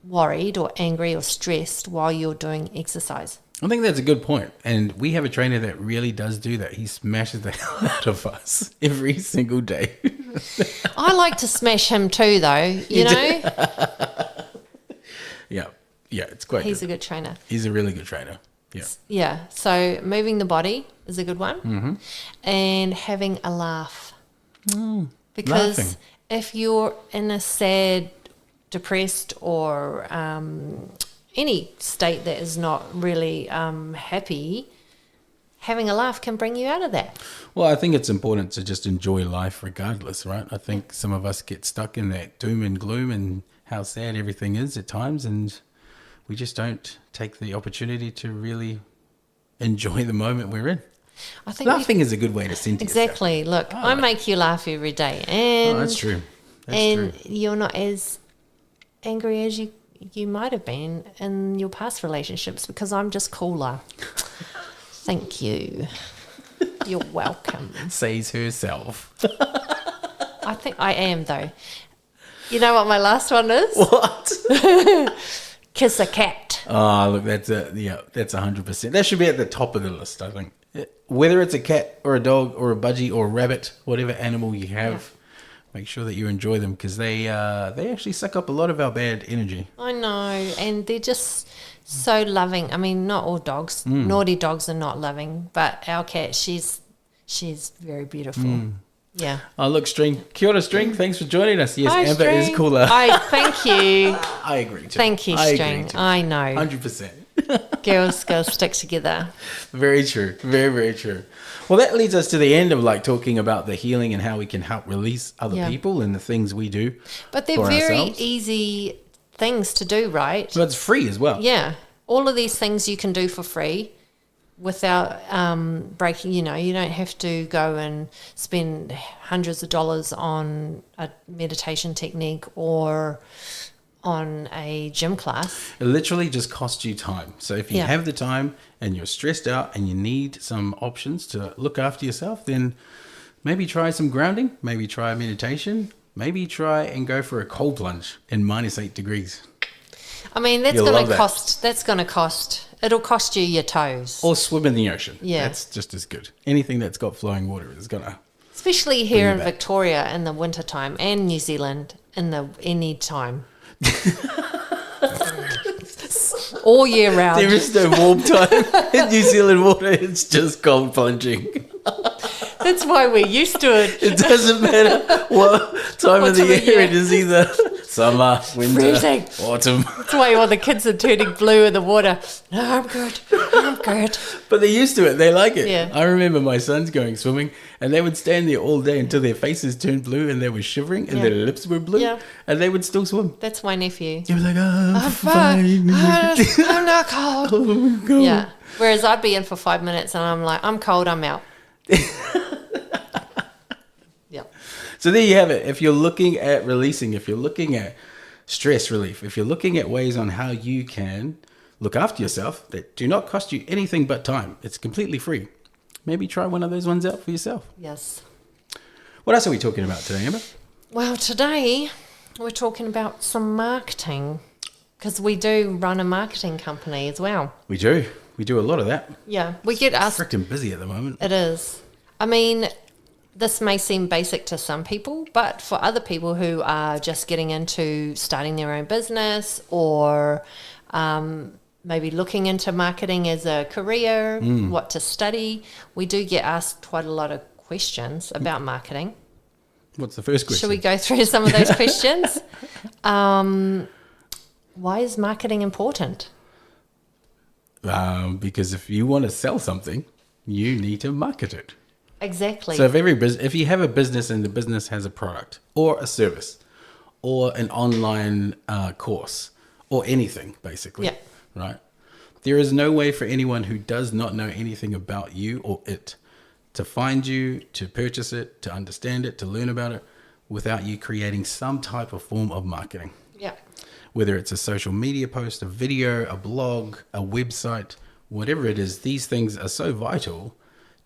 Speaker 2: worried or angry or stressed while you're doing exercise.
Speaker 1: I think that's a good point. And we have a trainer that really does do that. He smashes the hell out of us every single day.
Speaker 2: I like to smash him too, though, you know?
Speaker 1: Yeah, it's quite
Speaker 2: He's
Speaker 1: good.
Speaker 2: a good trainer.
Speaker 1: He's a really good trainer. Yeah.
Speaker 2: Yeah, so moving the body is a good one.
Speaker 1: Mm-hmm.
Speaker 2: And having a laugh. Because
Speaker 1: laughing.
Speaker 2: if you're in a sad, depressed or any state that is not really happy, having a laugh can bring you out of that.
Speaker 1: Well, I think it's important to just enjoy life regardless, right? I think some of us get stuck in that doom and gloom and how sad everything is at times, and we just don't take the opportunity to really enjoy the moment we're in.
Speaker 2: I think
Speaker 1: Laughing is a good way to send
Speaker 2: exactly. Look, I make you laugh every day, and
Speaker 1: that's true.
Speaker 2: You're not as angry as you might have been in your past relationships because I'm just cooler. Thank you. You're welcome.
Speaker 1: Says herself.
Speaker 2: I think I am, though. You know what my last one is?
Speaker 1: What?
Speaker 2: Kiss a cat.
Speaker 1: Oh, look, that's 100%. That should be at the top of the list, I think. Whether it's a cat or a dog or a budgie or a rabbit, whatever animal you have, make sure that you enjoy them because they actually suck up a lot of our bad energy.
Speaker 2: I know, and they're just so loving. I mean, not all dogs. Naughty dogs are not loving, but our cat, she's very beautiful. Yeah.
Speaker 1: Oh, look, String. Kia ora, String. Thanks for joining us. Yes,
Speaker 2: Hi,
Speaker 1: Amber
Speaker 2: String.
Speaker 1: is cooler.
Speaker 2: Thank you.
Speaker 1: I agree too.
Speaker 2: Thank you, String. I know.
Speaker 1: 100%.
Speaker 2: Girls gotta stick together.
Speaker 1: Very true. Very, very true. Well, that leads us to the end of like talking about the healing and how we can help release other people and the things we do.
Speaker 2: But they're
Speaker 1: for
Speaker 2: very
Speaker 1: ourselves.
Speaker 2: easy things to do, right?
Speaker 1: But it's free as well.
Speaker 2: Yeah. All of these things you can do for free without breaking, you don't have to go and spend hundreds of dollars on a meditation technique or on a gym class.
Speaker 1: It literally just costs you time. So if you have the time and you're stressed out and you need some options to look after yourself, then maybe try some grounding, maybe try meditation, maybe try and go for a cold plunge in -8 degrees.
Speaker 2: I mean, that's
Speaker 1: You'll
Speaker 2: going
Speaker 1: love
Speaker 2: to
Speaker 1: that.
Speaker 2: cost, it'll cost you your toes.
Speaker 1: Or swim in the ocean.
Speaker 2: Yeah.
Speaker 1: That's just as good. Anything that's got flowing water is going to...
Speaker 2: Especially here in
Speaker 1: Bring you back.
Speaker 2: Victoria in the winter time and New Zealand in the any time. All year round.
Speaker 1: There is no warm time in New Zealand water. It's just cold plunging.
Speaker 2: That's why we're used to it.
Speaker 1: It doesn't matter what time of the year it is either. Summer, winter,
Speaker 2: Freezing.
Speaker 1: autumn.
Speaker 2: That's why all the kids are turning blue in the water. No, I'm good. I'm good.
Speaker 1: But they're used to it. They like it.
Speaker 2: Yeah.
Speaker 1: I remember my sons going swimming and they would stand there all day until their faces turned blue and they were shivering and
Speaker 2: Yeah.
Speaker 1: their lips were blue
Speaker 2: Yeah.
Speaker 1: and they would still swim.
Speaker 2: That's my nephew.
Speaker 1: They were like, oh,
Speaker 2: I'm fine. I'm not cold.
Speaker 1: Oh, God.
Speaker 2: Yeah. Whereas I'd be in for 5 minutes and I'm like, I'm cold, I'm out. Yep.
Speaker 1: So there you have it. If you're looking at releasing, if you're looking at stress relief, if you're looking at ways on how you can look after yourself that do not cost you anything but time, it's completely free. Maybe try one of those ones out for yourself.
Speaker 2: Yes.
Speaker 1: What else are we talking about today, Amber?
Speaker 2: Well, today we're talking about some marketing because we do run a marketing company as well.
Speaker 1: We do. We do a lot of that.
Speaker 2: Yeah. We get asked.
Speaker 1: Freaking busy at the moment.
Speaker 2: It is. I mean, this may seem basic to some people, but for other people who are just getting into starting their own business or maybe looking into marketing as a career, what to study, we do get asked quite a lot of questions about marketing.
Speaker 1: What's the first question?
Speaker 2: Should we go through some of those questions? Why is marketing important?
Speaker 1: Because if you want to sell something, you need to market it.
Speaker 2: Exactly.
Speaker 1: So if you have a business and the business has a product or a service or an online course or anything, basically,
Speaker 2: Yeah.
Speaker 1: right? There is no way for anyone who does not know anything about you or it to find you, to purchase it, to understand it, to learn about it without you creating some type of form of marketing.
Speaker 2: Yeah.
Speaker 1: Whether it's a social media post, a video, a blog, a website, whatever it is, these things are so vital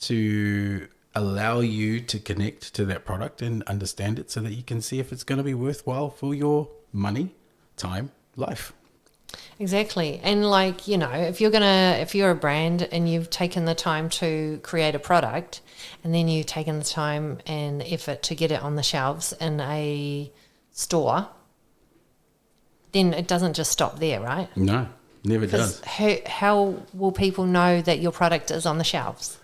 Speaker 1: to allow you to connect to that product and understand it so that you can see if it's going to be worthwhile for your money, time, life.
Speaker 2: Exactly. And like, if you're a brand and you've taken the time to create a product and then you've taken the time and effort to get it on the shelves in a store, then it doesn't just stop there, right?
Speaker 1: No, never does.
Speaker 2: How will people know that your product is on the shelves?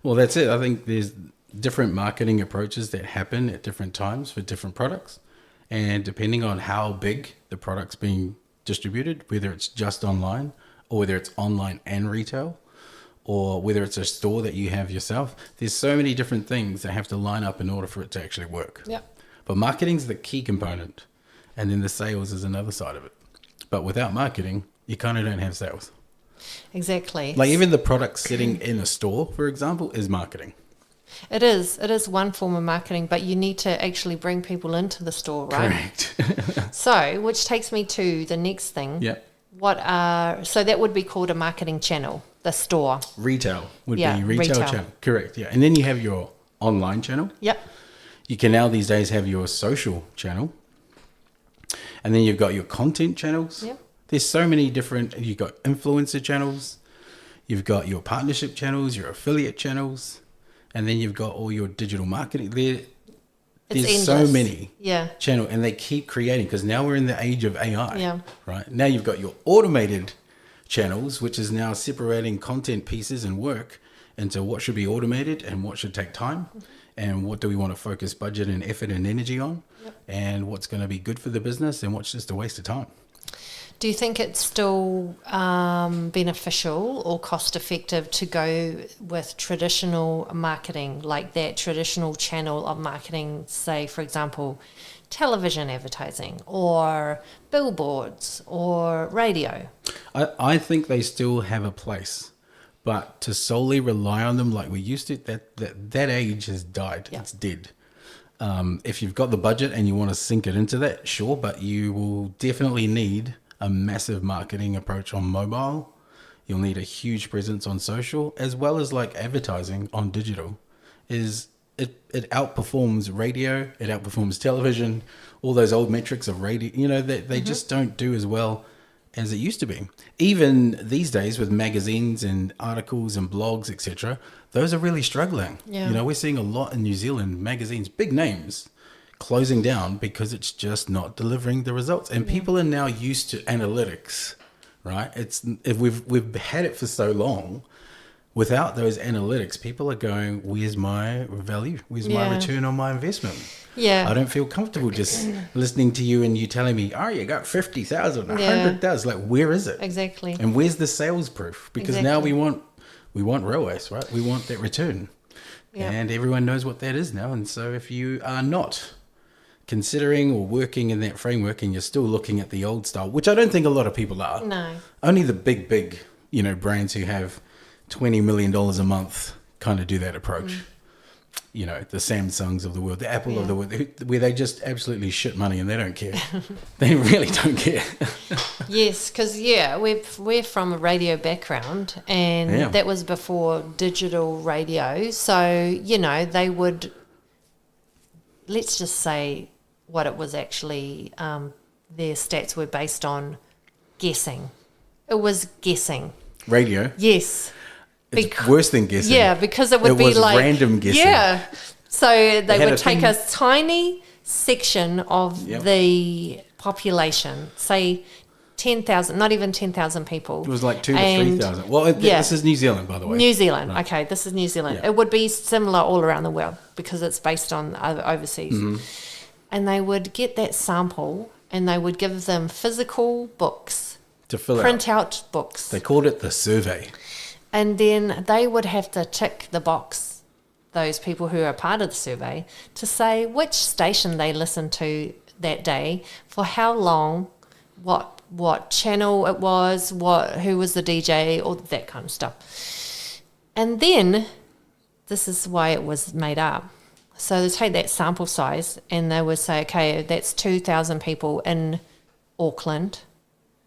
Speaker 1: Well, that's it. I think there's different marketing approaches that happen at different times for different products. And depending on how big the product's being distributed, whether it's just online or whether it's online and retail or whether it's a store that you have yourself, there's so many different things that have to line up in order for it to actually work.
Speaker 2: Yeah.
Speaker 1: But marketing's the key component. And then the sales is another side of it. But without marketing, you kind of don't have sales.
Speaker 2: Exactly.
Speaker 1: Like even the product sitting in a store, for example, is marketing.
Speaker 2: It is one form of marketing, but you need to actually bring people into the store, right?
Speaker 1: Correct.
Speaker 2: So, which takes me to the next thing.
Speaker 1: Yeah.
Speaker 2: So that would be called a marketing channel, the store.
Speaker 1: Retail would
Speaker 2: Yeah,
Speaker 1: be retail
Speaker 2: retail.
Speaker 1: channel. Correct. Yeah. And then you have your online channel.
Speaker 2: Yep.
Speaker 1: You can now these days have your social channel. And then you've got your content channels.
Speaker 2: Yep.
Speaker 1: There's so many different, you've got influencer channels. You've got your partnership channels, your affiliate channels, and then you've got all your digital marketing. There's so many channels, and they keep creating, because now we're in the age of AI. Right? Now you've got your automated channels, which is now separating content pieces and work into what should be automated and what should take time, and what do we want to focus budget and effort and energy on, and what's going to be good for the business and what's just a waste of time.
Speaker 2: Do you think it's still beneficial or cost effective to go with traditional marketing, like that traditional channel of marketing, say, for example, television advertising or billboards or radio?
Speaker 1: I think they still have a place, but to solely rely on them like we used to, that age has died. It's dead. If you've got the budget and you want to sink it into that, sure, but you will definitely need a massive marketing approach on mobile. You'll need a huge presence on social, as well as like advertising on digital. It outperforms radio, it outperforms television, all those old metrics of radio, they just don't do as well as it used to be. Even these days with magazines and articles and blogs, etc., those are really struggling. We're seeing a lot in New Zealand, magazines, big names, closing down because it's just not delivering the results. And people are now used to analytics, right? If we've had it for so long, without those analytics, people are going, where's my value? Where's my return on my investment? I don't feel comfortable just listening to you and you telling me, oh, you got 50,000, 100,000. Like, where is it?
Speaker 2: Exactly.
Speaker 1: And where's the sales proof? Because now we want railways, right? We want that return. And everyone knows what that is now. And so if you are not considering or working in that framework and you're still looking at the old style, which I don't think a lot of people are.
Speaker 2: No.
Speaker 1: Only the big, brands who have $20 million a month kind of do that approach. The Samsungs of the world, the Apple of the world, where they just absolutely shit money and they don't care. They really don't care.
Speaker 2: Yes, because we're from a radio background, and that was before digital radio. So they would, let's just say what it was actually. Their stats were based on guessing. It was guessing.
Speaker 1: Radio.
Speaker 2: Yes.
Speaker 1: It's worse than guessing.
Speaker 2: Yeah, because it would be like
Speaker 1: random guessing.
Speaker 2: Yeah. So they would take a tiny section of the population, say 10,000, not even 10,000 people. It
Speaker 1: was like 2,000 to 3,000. Well, this is New Zealand, by the way.
Speaker 2: New Zealand. Right. Okay, this is New Zealand. Yeah. It would be similar all around the world because it's based on overseas. And they would get that sample and they would give them physical books.
Speaker 1: To fill
Speaker 2: print out books.
Speaker 1: They called it the survey.
Speaker 2: And then they would have to tick the box, those people who are part of the survey, to say which station they listened to that day, for how long, what channel it was, who was the DJ, all that kind of stuff. And then, this is why it was made up. So they take that sample size and they would say, okay, that's 2,000 people in Auckland.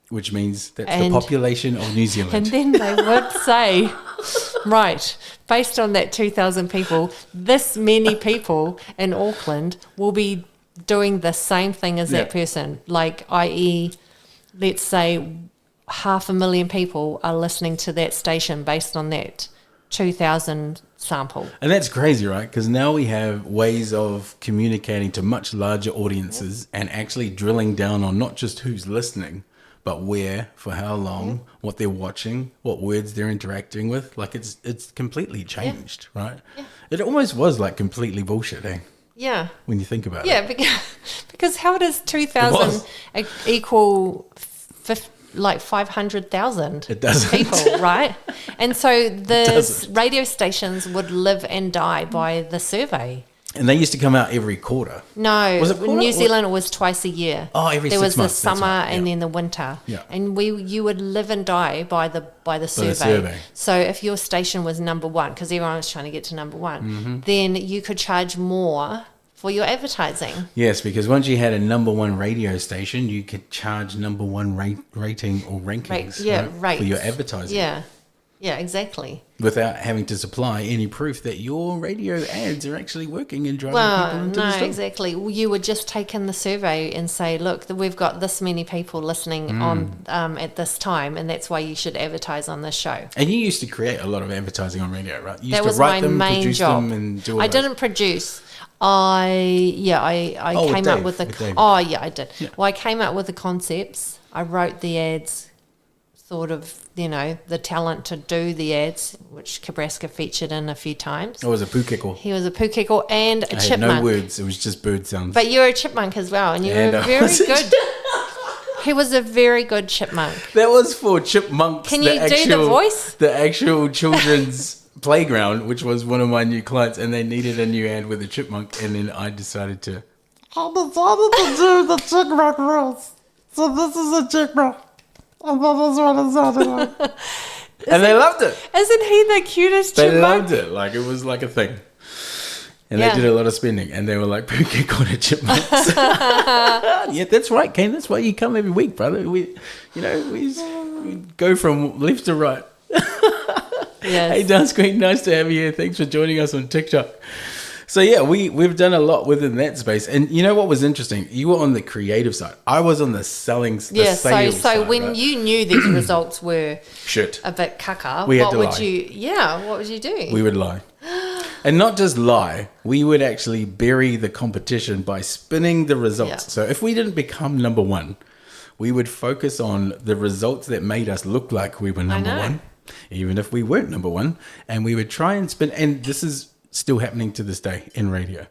Speaker 1: Which means that's the population of New Zealand.
Speaker 2: And then they would say, right, based on that 2,000 people, this many people in Auckland will be doing the same thing as that person. Like, i.e., let's say 500,000 people are listening to that station based on that 2,000 sample.
Speaker 1: And that's crazy, right? Because now we have ways of communicating to much larger audiences and actually drilling down on not just who's listening, but where, for how long, what they're watching, what words they're interacting with. Like, it's completely changed, right? Yeah. It almost was like completely bullshit, eh?
Speaker 2: Yeah.
Speaker 1: When you think about it.
Speaker 2: Yeah, because how does 2,000 equal 500,000
Speaker 1: It doesn't.
Speaker 2: people, right? And so the radio stations would live and die by the survey.
Speaker 1: And they used to come out every quarter.
Speaker 2: No, was it quarter? New Zealand it was twice a year.
Speaker 1: Oh, every 6 months.
Speaker 2: There was the summer and then the winter.
Speaker 1: Yeah.
Speaker 2: And you would live and die by the survey. So if your station was number one, because everyone was trying to get to number one, then you could charge more for your advertising.
Speaker 1: Yes, because once you had a number one radio station, you could charge number one rating or rankings for your advertising.
Speaker 2: Yeah. Yeah, exactly.
Speaker 1: Without having to supply any proof that your radio ads are actually working and driving people into the store.
Speaker 2: Exactly. Well, you would just take in the survey and say, look, we've got this many people listening on at this time, and that's why you should advertise on this show.
Speaker 1: And you used to create a lot of advertising on radio, right? You used
Speaker 2: That was
Speaker 1: to write
Speaker 2: my
Speaker 1: them,
Speaker 2: main
Speaker 1: produce
Speaker 2: job.
Speaker 1: them, and do all
Speaker 2: I
Speaker 1: those.
Speaker 2: didn't produce. I came up with
Speaker 1: David.
Speaker 2: I did.
Speaker 1: Yeah.
Speaker 2: Well, I came up with the concepts. I wrote the ads, sort of, the talent to do the ads, which Kebrasca featured in a few times.
Speaker 1: I was a pukeko.
Speaker 2: He was a pukeko and a
Speaker 1: I had
Speaker 2: chipmunk.
Speaker 1: no words. It was just bird sounds.
Speaker 2: But you're a chipmunk as well, and you
Speaker 1: And
Speaker 2: were
Speaker 1: I
Speaker 2: very
Speaker 1: was a
Speaker 2: good. He was a very good chipmunk.
Speaker 1: That was for chipmunks.
Speaker 2: Can you do the voice?
Speaker 1: The actual children's playground, which was one of my new clients, and they needed a new ad with a chipmunk, and then I decided to
Speaker 3: do the chipmunk rules. So this is a chipmunk. And that is what it sounded like.
Speaker 1: and they loved it.
Speaker 2: Isn't he the cutest
Speaker 1: They
Speaker 2: chipmunk?
Speaker 1: loved it. Like, it was like a thing. And
Speaker 2: Yeah.
Speaker 1: they did a lot of spending, and they were like, "Pookie called it chipmunks." Yeah, that's right, Kane. That's why you come every week, brother. We go from left to right.
Speaker 2: Yes.
Speaker 1: Hey, Dance Queen, nice to have you here. Thanks for joining us on TikTok. So yeah, we've done a lot within that space. And you know what was interesting? You were on the creative side. I was on the selling, the
Speaker 2: Yeah,
Speaker 1: sales
Speaker 2: so
Speaker 1: side,
Speaker 2: when
Speaker 1: right?
Speaker 2: you knew these results were
Speaker 1: Shit.
Speaker 2: a bit caca,
Speaker 1: We had
Speaker 2: what
Speaker 1: to
Speaker 2: would
Speaker 1: lie.
Speaker 2: what would you do?
Speaker 1: We would lie. And not just lie, we would actually bury the competition by spinning the results.
Speaker 2: Yeah.
Speaker 1: So if we didn't become number one, we would focus on the results that made us look like we were number
Speaker 2: know.
Speaker 1: one, even if we weren't number one. And we would try and spin, and this is still happening to this day in radio.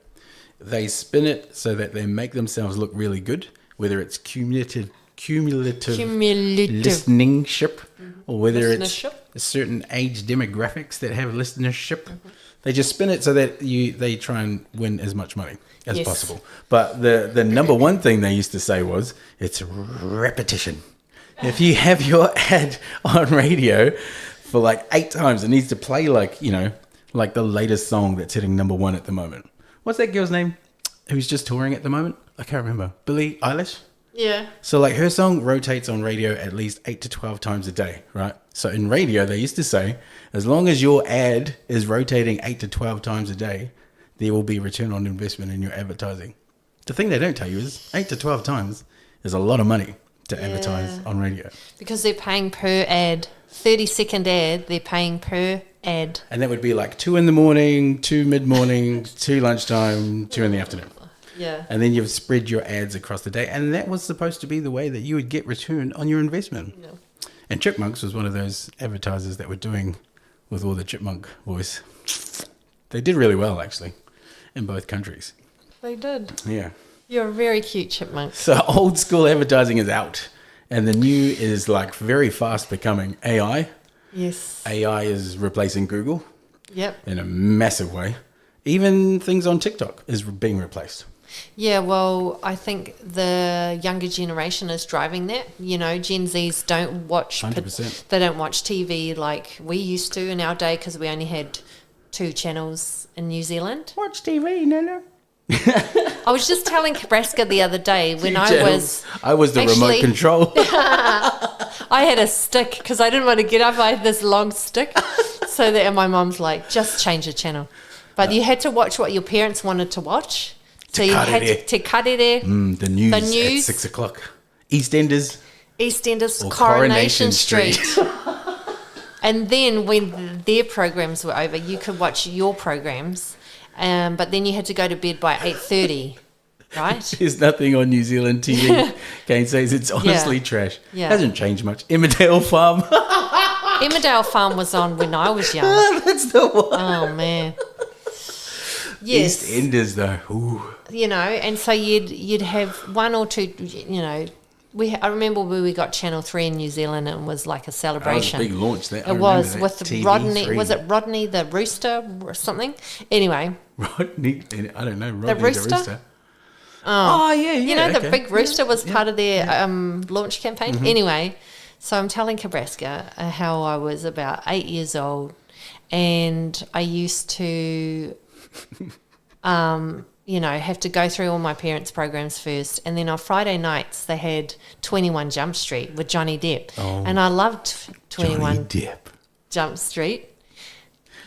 Speaker 1: They spin it so that they make themselves look really good, whether it's cumulative listenership, or whether it's
Speaker 2: Listenership.
Speaker 1: a certain age demographics that have listenership. They just spin it so that they try and win as much money as
Speaker 2: Yes.
Speaker 1: possible. But the number one thing they used to say was, it's repetition. If you have your ad on radio for like 8 times, it needs to play like the latest song that's hitting number one at the moment. What's that girl's name who's just touring at the moment? I can't remember. Billie Eilish?
Speaker 2: Yeah.
Speaker 1: So like her song rotates on radio at least 8 to 12 times a day, right? So in radio, they used to say, as long as your ad is rotating 8 to 12 times a day, there will be return on investment in your advertising. The thing they don't tell you is 8 to 12 times is a lot of money to advertise on radio.
Speaker 2: Because they're paying per ad. 30-second ad, they're paying per ad.
Speaker 1: And that would be like 2 in the morning, 2 mid-morning, 2 lunchtime, 2 in the afternoon.
Speaker 2: Yeah.
Speaker 1: And then you've spread your ads across the day. And that was supposed to be the way that you would get return on your investment.
Speaker 2: No.
Speaker 1: And Chipmunks was one of those advertisers that were doing with all the chipmunk voice. They did really well, actually, in both countries.
Speaker 2: They did.
Speaker 1: Yeah.
Speaker 2: You're a very cute chipmunk.
Speaker 1: So old school advertising is out. And the new is like very fast becoming AI.
Speaker 2: Yes.
Speaker 1: AI is replacing Google
Speaker 2: Yep.
Speaker 1: in a massive way. Even things on TikTok is being replaced.
Speaker 2: Yeah, well, I think the younger generation is driving that. Gen Zs don't watch
Speaker 1: 100%.
Speaker 2: They don't watch TV like we used to in our day because we only had 2 channels in New Zealand.
Speaker 1: Watch TV, Nana.
Speaker 2: I was just telling Kebrasca the other day when I was
Speaker 1: the remote
Speaker 2: actually-
Speaker 1: control.
Speaker 2: I had a stick because I didn't want to get up. I had this long stick, so that and my mom's like, just change the channel. But you had to watch what your parents wanted to watch. So you had to karere,
Speaker 1: The news at
Speaker 2: news.
Speaker 1: 6 o'clock. EastEnders.
Speaker 2: EastEnders,
Speaker 1: Or
Speaker 2: Coronation
Speaker 1: Coronation
Speaker 2: Street.
Speaker 1: Street.
Speaker 2: And then when their programs were over, you could watch your programs, but then you had to go to bed by 8:30, right?
Speaker 1: There's nothing on New Zealand TV. Kane says it's honestly trash.
Speaker 2: Yeah.
Speaker 1: Hasn't changed much. Emmerdale Farm.
Speaker 2: Emmerdale Farm was on when I was young.
Speaker 1: That's the one.
Speaker 2: Oh, man. Yes.
Speaker 1: EastEnders, though. Ooh.
Speaker 2: And so you'd have 1 or 2, I remember when we got Channel 3 in New Zealand and it was like a
Speaker 1: That was
Speaker 2: celebration.
Speaker 1: a big launch. That
Speaker 2: It was with
Speaker 1: TV3.
Speaker 2: Rodney. Was it Rodney the Rooster or something? Anyway,
Speaker 1: Rodney? I don't know. Rodney
Speaker 2: Rooster?
Speaker 1: Oh, yeah.
Speaker 2: the big rooster was part of their launch campaign.
Speaker 1: Mm-hmm.
Speaker 2: Anyway, so I'm telling Kebrasca how I was about 8 years old and I used to, have to go through all my parents' programs first. And then on Friday nights, they had 21 Jump Street with Johnny Depp.
Speaker 1: Oh.
Speaker 2: And I loved 21.
Speaker 1: Johnny Depp.
Speaker 2: Jump Street.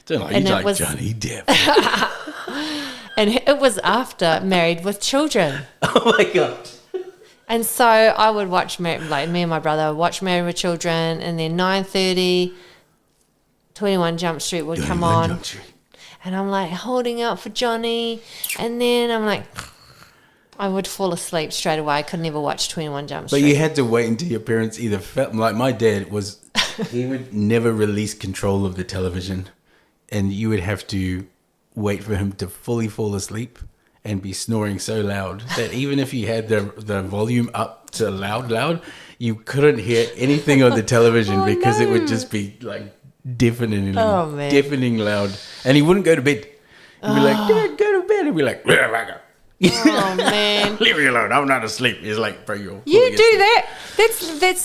Speaker 1: Don't like
Speaker 2: And
Speaker 1: you
Speaker 2: it
Speaker 1: like
Speaker 2: was-
Speaker 1: Johnny Depp.
Speaker 2: And it was after Married with Children.
Speaker 1: Oh my god.
Speaker 2: And so I would watch, like me and my brother would watch Married with Children, and then 9:30, 21 Jump Street would come
Speaker 1: 21
Speaker 2: on.
Speaker 1: Jump Street.
Speaker 2: And I'm like holding out for Johnny. And then I'm like, I would fall asleep straight away. I could never watch 21 Jump
Speaker 1: But
Speaker 2: Street.
Speaker 1: you had to wait until your parents either felt like my dad was. He would never release control of the television, and you would have to wait for him to fully fall asleep and be snoring so loud that even if you had the volume up to loud, you couldn't hear anything on the television because it would just be like deafening loud, and he wouldn't go to bed. He'd be like, "Dad, go to bed," and be like,
Speaker 2: Oh man.
Speaker 1: "Leave me alone. I'm not asleep." He's like, "Bro, you're
Speaker 2: You
Speaker 1: falling
Speaker 2: do
Speaker 1: asleep."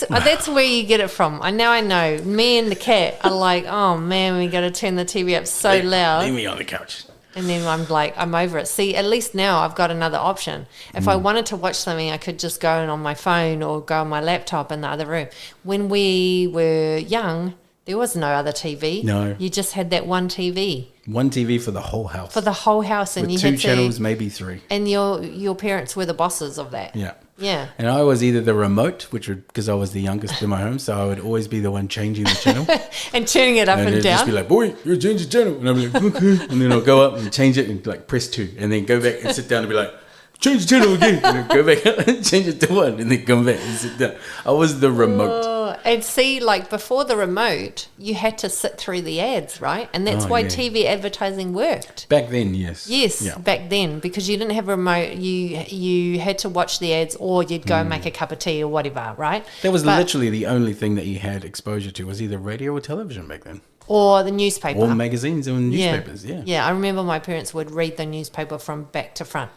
Speaker 2: that. That's where you get it from. I know. Me and the cat are like, oh man, we got to turn the TV up so loud.
Speaker 1: Leave me on the couch.
Speaker 2: And then I'm like, I'm over it. See, at least now I've got another option. If I wanted to watch something, I could just go on my phone or go on my laptop in the other room. When we were young, there was no other TV.
Speaker 1: No.
Speaker 2: You just had that one TV
Speaker 1: One TV for the whole house.
Speaker 2: for the whole house, and
Speaker 1: with
Speaker 2: you
Speaker 1: two
Speaker 2: had
Speaker 1: channels,
Speaker 2: to.
Speaker 1: maybe three.
Speaker 2: And your parents were the bosses of that.
Speaker 1: Yeah.
Speaker 2: Yeah.
Speaker 1: And I was either the remote, which would, because I was the youngest in my home, so I would always be the one changing the channel.
Speaker 2: And turning it up
Speaker 1: And
Speaker 2: and
Speaker 1: it'd just
Speaker 2: down.
Speaker 1: be like, "Boy, you're changing the channel." And I'd be like, "Okay." And then I'll go up and change it and like press 2. And then go back and sit down and be like, "Change the channel again." And then go back up and change it to 1. And then come back and sit down. I was the remote.
Speaker 2: And see, like before the remote, you had to sit through the ads, right? And that's why
Speaker 1: yeah.
Speaker 2: TV advertising worked.
Speaker 1: Back then, yes.
Speaker 2: Yes,
Speaker 1: Yeah.
Speaker 2: back then, because you didn't have a remote, you had to watch the ads, or you'd go and make a cup of tea or whatever, right?
Speaker 1: That was
Speaker 2: But-
Speaker 1: literally the only thing that you had exposure to was either radio or television back then.
Speaker 2: or the newspaper,
Speaker 1: Or magazines or newspapers, yeah.
Speaker 2: Yeah, I remember my parents would read the newspaper from back to front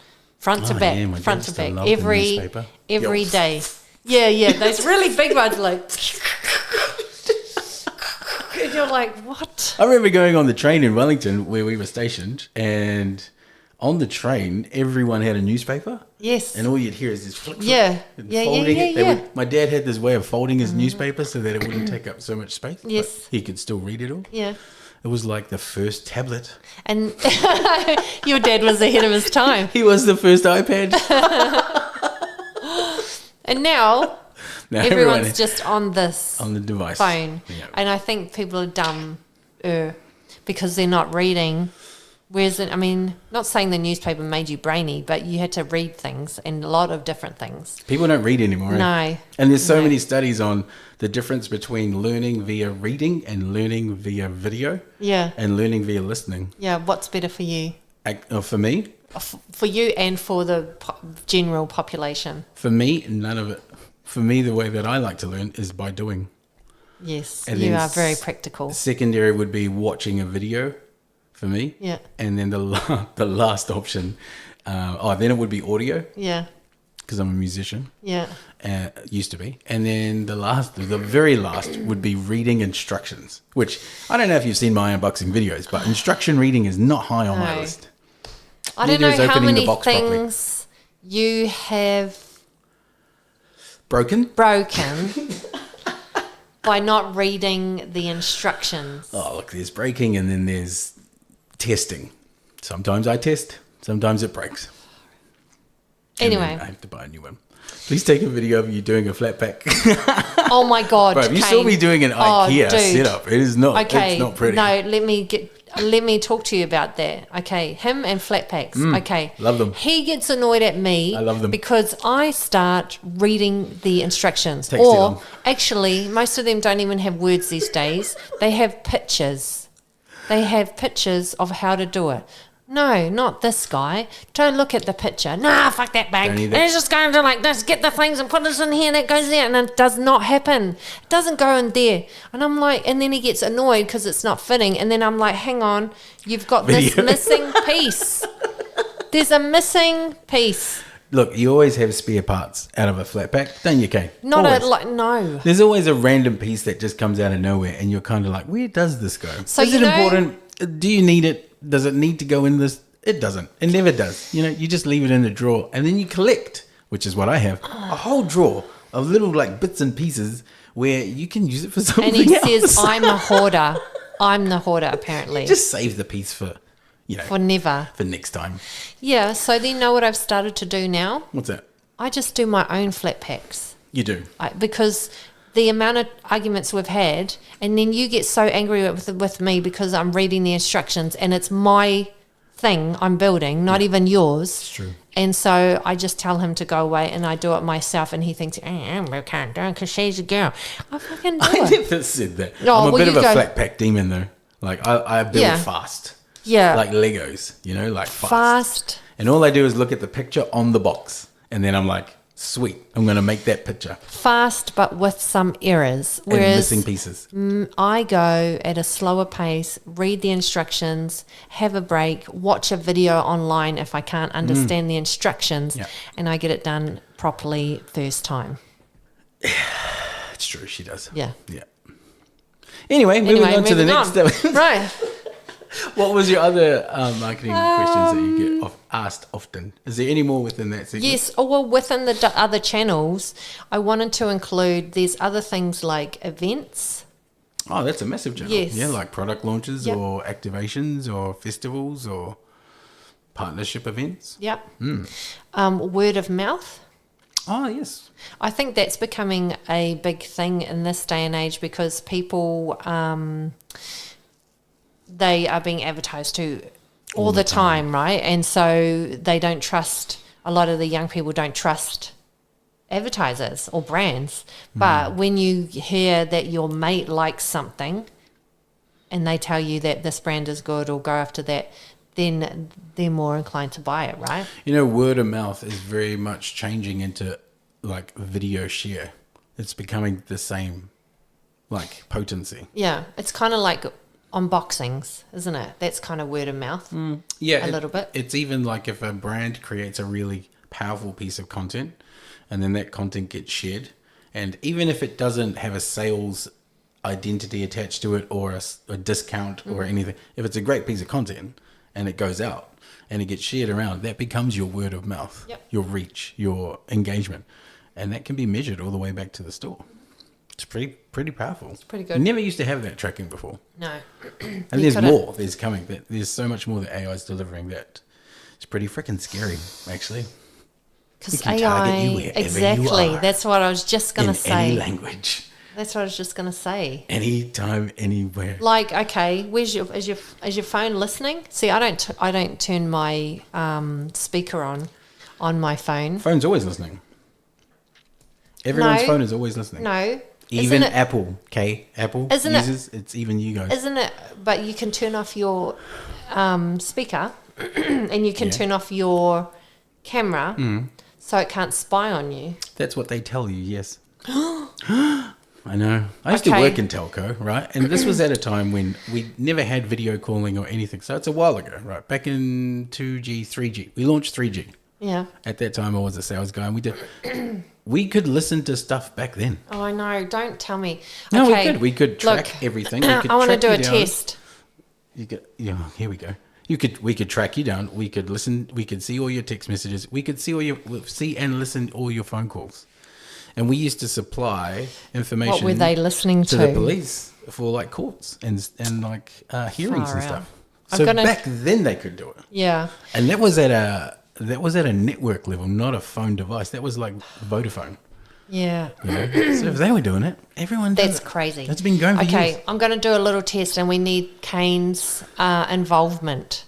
Speaker 2: to
Speaker 1: Oh,
Speaker 2: back,
Speaker 1: yeah, my
Speaker 2: front
Speaker 1: dad
Speaker 2: to
Speaker 1: still
Speaker 2: back,
Speaker 1: loved the
Speaker 2: every
Speaker 1: newspaper.
Speaker 2: every
Speaker 1: Yo.
Speaker 2: day. Yeah, those really big ones, like. And you're like, what?
Speaker 1: I remember going on the train in Wellington where we were stationed, and on the train, everyone had a newspaper.
Speaker 2: Yes.
Speaker 1: And all you'd hear is this flick, flick,
Speaker 2: Yeah.
Speaker 1: and
Speaker 2: Yeah,
Speaker 1: folding
Speaker 2: yeah,
Speaker 1: it.
Speaker 2: yeah,
Speaker 1: They
Speaker 2: yeah.
Speaker 1: my dad had this way of folding his newspaper so that it wouldn't take up so much space. but
Speaker 2: Yes.
Speaker 1: he could still read it all.
Speaker 2: Yeah.
Speaker 1: It was like the first tablet.
Speaker 2: And your dad was ahead of his time.
Speaker 1: He was the first iPad.
Speaker 2: And now
Speaker 1: Now
Speaker 2: everyone's just on this
Speaker 1: on the device.
Speaker 2: phone.
Speaker 1: Yeah.
Speaker 2: And I think people are dumb because they're not reading. Whereas, I mean, not saying the newspaper made you brainy, but you had to read things and a lot of different things.
Speaker 1: People don't read anymore.
Speaker 2: No.
Speaker 1: And there's so
Speaker 2: No.
Speaker 1: many studies on the difference between learning via reading and learning via video
Speaker 2: Yeah.
Speaker 1: and learning via listening.
Speaker 2: Yeah. What's better for you?
Speaker 1: For me,
Speaker 2: For you and for the general population.
Speaker 1: none of it. For me, the way that I like to learn is by doing.
Speaker 2: Yes.
Speaker 1: And
Speaker 2: you
Speaker 1: then
Speaker 2: are very practical.
Speaker 1: Secondary would be watching a video for me.
Speaker 2: Yeah.
Speaker 1: And then the last option, then it would be audio
Speaker 2: Yeah.
Speaker 1: because I'm a musician.
Speaker 2: Yeah.
Speaker 1: Used to be. And then the very last would be reading instructions, which I don't know if you've seen my unboxing videos, but instruction reading is not high on my
Speaker 2: No.
Speaker 1: list.
Speaker 2: I don't
Speaker 1: Neither is
Speaker 2: know how
Speaker 1: opening the
Speaker 2: many
Speaker 1: box properly.
Speaker 2: things you have
Speaker 1: Broken?
Speaker 2: broken by not reading the instructions.
Speaker 1: Oh, look, there's breaking and then there's testing. Sometimes I test, sometimes it breaks. And
Speaker 2: Anyway,
Speaker 1: then I have to buy a new one. Please take a video of you doing a flat pack.
Speaker 2: oh my God,
Speaker 1: Bro, if you saw
Speaker 2: Kane.
Speaker 1: me doing an
Speaker 2: Oh,
Speaker 1: IKEA
Speaker 2: dude.
Speaker 1: setup, it is not,
Speaker 2: Okay,
Speaker 1: it's not pretty.
Speaker 2: no, let me talk to you about that. Okay, him and flat packs. Okay,
Speaker 1: love them.
Speaker 2: He gets annoyed at me.
Speaker 1: I love them.
Speaker 2: because I start reading the instructions.
Speaker 1: Takes too
Speaker 2: or
Speaker 1: long.
Speaker 2: actually, most of them don't even have words these days. They have pictures. They have pictures of how to do it. No, not this guy. Don't look at the picture. Nah, fuck that bag.
Speaker 1: Don't
Speaker 2: And
Speaker 1: either.
Speaker 2: it's just going to like this, get the things and put this in here and it goes there. And it does not happen. It doesn't go in there. And I'm like, and then he gets annoyed because it's not fitting. And then I'm like, hang on, you've got this
Speaker 1: Video.
Speaker 2: missing piece. There's a missing piece.
Speaker 1: Look, you always have spare parts out of a flat pack, don't you, Kay?
Speaker 2: Not
Speaker 1: Always.
Speaker 2: a, like, no.
Speaker 1: There's always a random piece that just comes out of nowhere, and you're kind of like, where does this go?
Speaker 2: So
Speaker 1: is
Speaker 2: you
Speaker 1: it
Speaker 2: know-
Speaker 1: important? Do you need it? Does it need to go in this? It doesn't. It never does. You know, you just leave it in the drawer, and then you collect, which is what I have, a whole drawer of little like bits and pieces where you can use it for something
Speaker 2: And he
Speaker 1: else.
Speaker 2: says, I'm a hoarder. I'm the hoarder, apparently.
Speaker 1: Just save the piece for,
Speaker 2: For never.
Speaker 1: for next time.
Speaker 2: Yeah, so then you know what I've started to do now?
Speaker 1: What's that?
Speaker 2: I just do my own flat packs.
Speaker 1: You do.
Speaker 2: Because the amount of arguments we've had, and then you get so angry with me because I'm reading the instructions and it's my thing I'm building, not even yours.
Speaker 1: It's true.
Speaker 2: And so I just tell him to go away and I do it myself, and he thinks, Amber can't do it because she's a girl. I fucking do
Speaker 1: I
Speaker 2: it.
Speaker 1: never said that.
Speaker 2: No,
Speaker 1: I'm a
Speaker 2: well,
Speaker 1: bit of
Speaker 2: you
Speaker 1: a
Speaker 2: go-
Speaker 1: flat pack demon, though. Like, I build
Speaker 2: Yeah.
Speaker 1: fast.
Speaker 2: Yeah.
Speaker 1: Like Legos, like fast.
Speaker 2: Fast.
Speaker 1: And all I do is look at the picture on the box. And then I'm like, sweet, I'm going to make that picture.
Speaker 2: Fast, but with some errors.
Speaker 1: And
Speaker 2: Whereas
Speaker 1: missing pieces.
Speaker 2: I go at a slower pace, read the instructions, have a break, watch a video online if I can't understand the instructions,
Speaker 1: Yeah.
Speaker 2: and I get it done properly first time.
Speaker 1: It's true, she does.
Speaker 2: Yeah.
Speaker 1: Yeah. Anyway, moving on to the
Speaker 2: moving
Speaker 1: next.
Speaker 2: on. Right.
Speaker 1: What was your other marketing questions that you get asked often? Is there any more within that segment?
Speaker 2: Yes. Oh, well, within the other channels, I wanted to include, there's other things like events.
Speaker 1: Oh, that's a massive channel.
Speaker 2: Yes.
Speaker 1: Yeah, like product launches
Speaker 2: Yep.
Speaker 1: or activations or festivals or partnership events.
Speaker 2: Yep. Word of mouth.
Speaker 1: Oh, yes.
Speaker 2: I think that's becoming a big thing in this day and age because people, they are being advertised to all the time, right? And so they don't trust, a lot of the young people don't trust advertisers or brands. But when you hear that your mate likes something and they tell you that this brand is good or go after that, then they're more inclined to buy it, right?
Speaker 1: Word of mouth is very much changing into like video share. It's becoming the same like potency.
Speaker 2: Yeah, it's kind of like unboxings, isn't it? That's kind of word of mouth.
Speaker 1: Yeah,
Speaker 2: A little bit.
Speaker 1: It's even like if a brand creates a really powerful piece of content and then that content gets shared, and even if it doesn't have a sales identity attached to it or a discount or anything, if it's a great piece of content and it goes out and it gets shared around, that becomes your word of mouth,
Speaker 2: Yep.
Speaker 1: your reach, your engagement, and that can be measured all the way back to the store. It's pretty powerful. It's
Speaker 2: pretty good.
Speaker 1: Never used to have that tracking before.
Speaker 2: No.
Speaker 1: And
Speaker 2: You
Speaker 1: there's
Speaker 2: couldn't.
Speaker 1: more. There's coming. There's so much more that AI is delivering that it's pretty freaking scary, actually.
Speaker 2: Because
Speaker 1: can target you
Speaker 2: AI,
Speaker 1: wherever
Speaker 2: exactly.
Speaker 1: you are.
Speaker 2: That's what I was just going
Speaker 1: In
Speaker 2: to say.
Speaker 1: any language,
Speaker 2: That's what I was just going to say.
Speaker 1: anytime, anywhere.
Speaker 2: Like, okay, is your phone listening? See, I don't turn my speaker on my phone.
Speaker 1: Phone's always listening. Everyone's
Speaker 2: No.
Speaker 1: phone is always listening.
Speaker 2: No,
Speaker 1: Even
Speaker 2: isn't it?
Speaker 1: Apple, Apple
Speaker 2: Isn't it-
Speaker 1: users. It's even you guys.
Speaker 2: Isn't it? But you can turn off your speaker, and you can
Speaker 1: Yeah.
Speaker 2: turn off your camera, so it can't spy on you.
Speaker 1: That's what they tell you. Yes. I know. I used to
Speaker 2: Okay.
Speaker 1: work in telco, right? And this was at a time when we never had video calling or anything. So it's a while ago, right? Back in 2G, 3G. We launched 3G.
Speaker 2: Yeah.
Speaker 1: At that time, I was a sales guy, and we could listen to stuff back then.
Speaker 2: Oh, I know. Don't tell me.
Speaker 1: No,
Speaker 2: okay.
Speaker 1: we could. We could track
Speaker 2: Look,
Speaker 1: everything. We could
Speaker 2: I want to
Speaker 1: track
Speaker 2: do
Speaker 1: you
Speaker 2: a
Speaker 1: down.
Speaker 2: test.
Speaker 1: You could, here we go. We could track you down. We could listen. We could see all your text messages. We could see and listen all your phone calls. And we used to supply information.
Speaker 2: What were they listening
Speaker 1: to
Speaker 2: to?
Speaker 1: the police for like courts and like hearings
Speaker 2: Far
Speaker 1: and
Speaker 2: out.
Speaker 1: stuff.
Speaker 2: I'm
Speaker 1: So
Speaker 2: gonna-
Speaker 1: back then they could do it,
Speaker 2: Yeah.
Speaker 1: and that was at a network level, not a phone device. That was like Vodafone.
Speaker 2: Yeah.
Speaker 1: You know? So if they were doing it, everyone does
Speaker 2: That's
Speaker 1: it.
Speaker 2: crazy.
Speaker 1: That's been going for
Speaker 2: Okay,
Speaker 1: years.
Speaker 2: I'm going to do a little test, and we need Kane's involvement.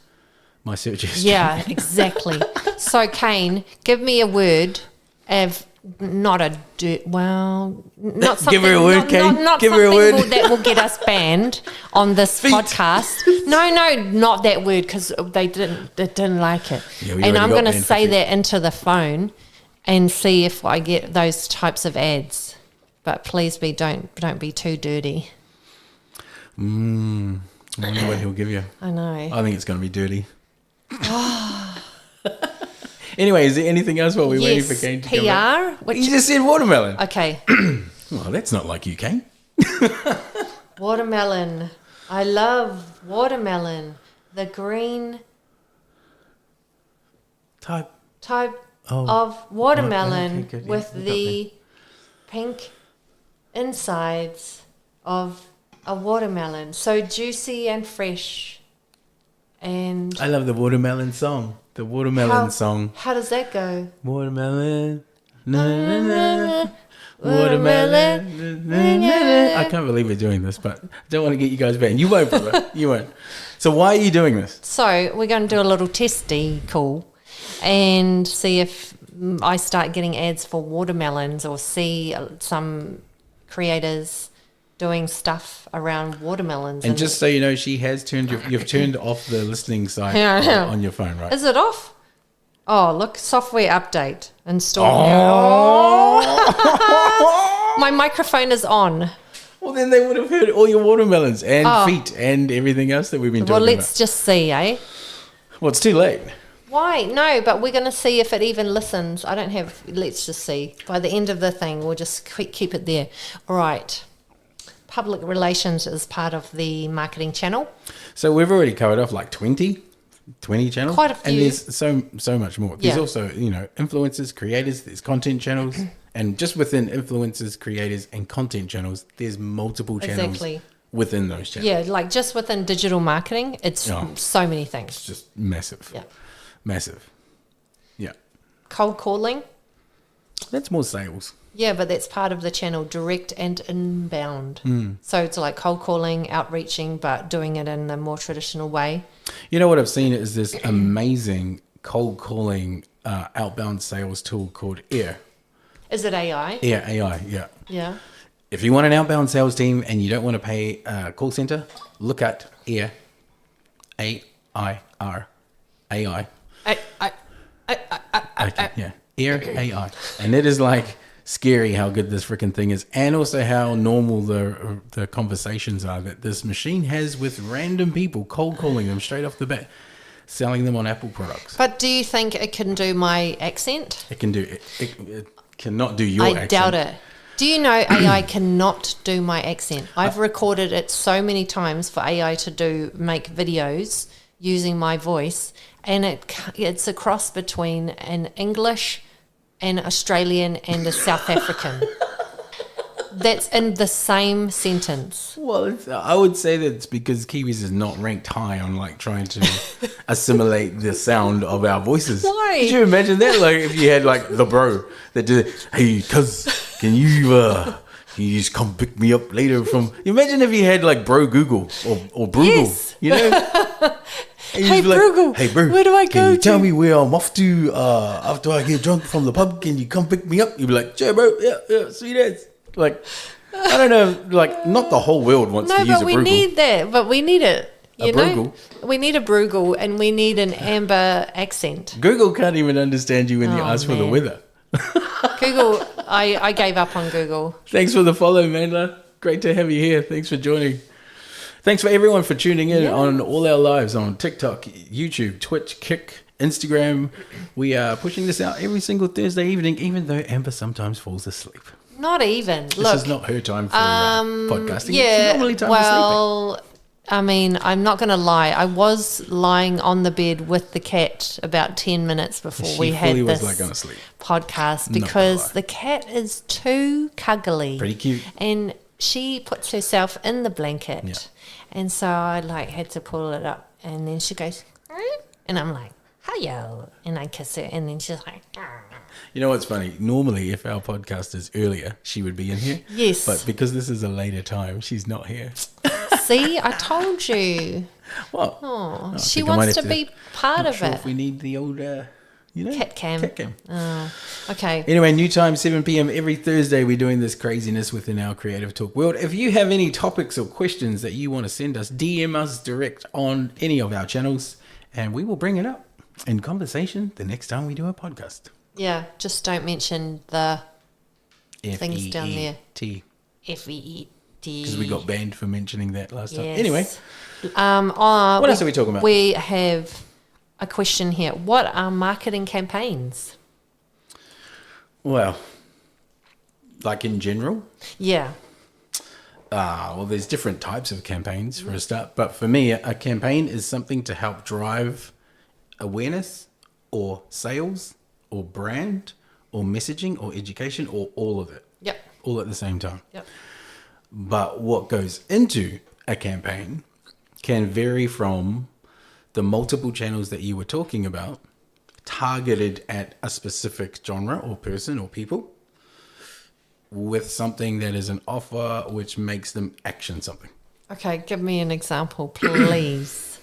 Speaker 1: My search history.
Speaker 2: Yeah, exactly. So, Kane, give me a word of not a not something.
Speaker 1: Give her a word, Kane.
Speaker 2: Not
Speaker 1: Give her a
Speaker 2: something
Speaker 1: word.
Speaker 2: that will get us banned on this
Speaker 1: Feet.
Speaker 2: podcast. No, not that word because they didn't like it.
Speaker 1: Yeah, we
Speaker 2: And
Speaker 1: already
Speaker 2: I'm
Speaker 1: got
Speaker 2: going to
Speaker 1: banned for
Speaker 2: say
Speaker 1: feet.
Speaker 2: that into the phone and see if I get those types of ads. But please don't be too dirty.
Speaker 1: I wonder what he'll give you.
Speaker 2: I know.
Speaker 1: I think it's going to be dirty. Anyway, is there anything else while we're waiting for Kane to come back?
Speaker 2: PR? Which,
Speaker 1: You just said watermelon.
Speaker 2: okay.
Speaker 1: Well, that's not like you, Kane.
Speaker 2: Watermelon. I love watermelon. The green
Speaker 1: Type.
Speaker 2: type
Speaker 1: Oh,
Speaker 2: of watermelon
Speaker 1: okay, good. Yeah,
Speaker 2: with
Speaker 1: we got
Speaker 2: the pink insides of a watermelon. So juicy and fresh. And
Speaker 1: I love the watermelon song. The watermelon song.
Speaker 2: How does that go?
Speaker 1: Watermelon. Na, na, na. Watermelon. Na, na, na. I can't believe we're doing this, but I don't want to get you guys banned. You won't, brother. You won't. So why are you doing this?
Speaker 2: So we're going to do a little testy call and see if I start getting ads for watermelons or see some creators doing stuff around watermelons.
Speaker 1: And just so you know, she has you've turned off the listening side
Speaker 2: Yeah.
Speaker 1: on your phone, right?
Speaker 2: Is it off? Oh, look, software update installed.
Speaker 1: Oh.
Speaker 2: My microphone is on.
Speaker 1: Well, then they would have heard all your watermelons and feet and everything else that we've been
Speaker 2: Well,
Speaker 1: talking
Speaker 2: let's
Speaker 1: about.
Speaker 2: just see, eh?
Speaker 1: Well, it's too late.
Speaker 2: Why? No, but we're going to see if it even listens. I don't have, let's just see. By the end of the thing, we'll just keep it there. All right. Public relations is part of the marketing channel.
Speaker 1: So we've already covered off like 20 channels.
Speaker 2: Quite a few.
Speaker 1: And there's so much more. There's
Speaker 2: Yeah.
Speaker 1: also, influencers, creators, there's content channels. And just within influencers, creators, and content channels, there's multiple channels
Speaker 2: Exactly.
Speaker 1: within those channels.
Speaker 2: Yeah, like just within digital marketing, it's so many things.
Speaker 1: It's just massive.
Speaker 2: Yeah.
Speaker 1: Massive. Yeah.
Speaker 2: Cold calling.
Speaker 1: That's more sales.
Speaker 2: Yeah, but that's part of the channel, direct and inbound. So it's like cold calling, outreaching, but doing it in a more traditional way.
Speaker 1: You know what I've seen is this amazing cold calling outbound sales tool called Air.
Speaker 2: Is it AI?
Speaker 1: Air AI, yeah.
Speaker 2: Yeah.
Speaker 1: If you want an outbound sales team and you don't want to pay a call center, look at Air. A-I-R. AI. Okay, yeah. Air AI. And it is like scary how good this freaking thing is, and also how normal the conversations are that this machine has with random people, cold calling them straight off the bat, selling them on Apple products.
Speaker 2: But do you think it can do my accent?
Speaker 1: It can do it cannot do your
Speaker 2: I
Speaker 1: accent.
Speaker 2: doubt it. Do you know AI cannot do my accent? I've recorded it so many times for AI to make videos using my voice, and it's a cross between an English, an Australian, and a South African. That's in the same sentence.
Speaker 1: Well, I would say that it's because Kiwis is not ranked high on like trying to assimilate the sound of our voices.
Speaker 2: Why?
Speaker 1: Could you imagine that? Like if you had like the bro that did, hey, cuz, can you just come pick me up later from? Imagine if you had like bro Google or Brugal,
Speaker 2: Yes.
Speaker 1: you know?
Speaker 2: Hey, Brugal,
Speaker 1: hey, bro,
Speaker 2: where do I
Speaker 1: can
Speaker 2: go
Speaker 1: you tell
Speaker 2: to?
Speaker 1: me where I'm off to after I get drunk from the pub? Can you come pick me up? You'd be like, sure, bro, yeah, sweet as. Like, I don't know, like, not the whole world wants to use
Speaker 2: No,
Speaker 1: a
Speaker 2: but we
Speaker 1: Brugal.
Speaker 2: need that. But we need it. You know,
Speaker 1: Brugal?
Speaker 2: we need a Brugal, and we need an Amber accent.
Speaker 1: Google can't even understand you when you
Speaker 2: Oh,
Speaker 1: ask for the
Speaker 2: man.
Speaker 1: weather.
Speaker 2: Google, I gave up on Google.
Speaker 1: Thanks for the follow, Mandla. Great to have you here. Thanks for joining. Thanks for everyone for tuning in on all our lives on TikTok, YouTube, Twitch, Kick, Instagram. We are pushing this out every single Thursday evening, even though Amber sometimes falls asleep.
Speaker 2: Not even.
Speaker 1: This
Speaker 2: Look,
Speaker 1: is not her time for podcasting.
Speaker 2: yeah.
Speaker 1: It's normally time
Speaker 2: Well, I mean, I'm not going to lie. I was lying on the bed with the cat about 10 minutes before
Speaker 1: She
Speaker 2: we had
Speaker 1: fully was
Speaker 2: this
Speaker 1: like gonna sleep.
Speaker 2: podcast
Speaker 1: Not gonna
Speaker 2: because
Speaker 1: lie.
Speaker 2: the cat is too cuddly.
Speaker 1: Pretty cute.
Speaker 2: And she puts herself in the blanket.
Speaker 1: Yeah.
Speaker 2: And so I had to pull it up, and then she goes, and I'm like, hiyo, and I kiss her, and then she's like,
Speaker 1: You know what's funny? Normally, if our podcast is earlier, she would be in here.
Speaker 2: Yes.
Speaker 1: But because this is a later time, she's not here.
Speaker 2: see, I told you.
Speaker 1: Well,
Speaker 2: Oh,
Speaker 1: I
Speaker 2: she
Speaker 1: think I might
Speaker 2: wants to
Speaker 1: have
Speaker 2: be part
Speaker 1: not
Speaker 2: of
Speaker 1: sure
Speaker 2: it.
Speaker 1: if we need the old,
Speaker 2: Cat cam.
Speaker 1: Cat cam.
Speaker 2: Oh, okay.
Speaker 1: Anyway, new time, 7 p.m. every Thursday. We're doing this craziness within our Creative Talk world. If you have any topics or questions that you want to send us, DM us direct on any of our channels, and we will bring it up in conversation the next time we do a podcast.
Speaker 2: Yeah, just don't mention the things down there.
Speaker 1: F-E-E-T.
Speaker 2: FEET.
Speaker 1: Because we got banned for mentioning that last time.
Speaker 2: Yes.
Speaker 1: Anyway,
Speaker 2: what
Speaker 1: else are we talking about?
Speaker 2: We have a question here. What are marketing campaigns?
Speaker 1: well, like in general,
Speaker 2: Yeah.
Speaker 1: well, there's different types of campaigns for a start. But for me, a campaign is something to help drive awareness or sales or brand or messaging or education or all of it.
Speaker 2: Yep.
Speaker 1: all at the same time.
Speaker 2: Yep.
Speaker 1: But what goes into a campaign can vary from the multiple channels that you were talking about, targeted at a specific genre or person or people, with something that is an offer which makes them action something.
Speaker 2: Okay, give me an example, please.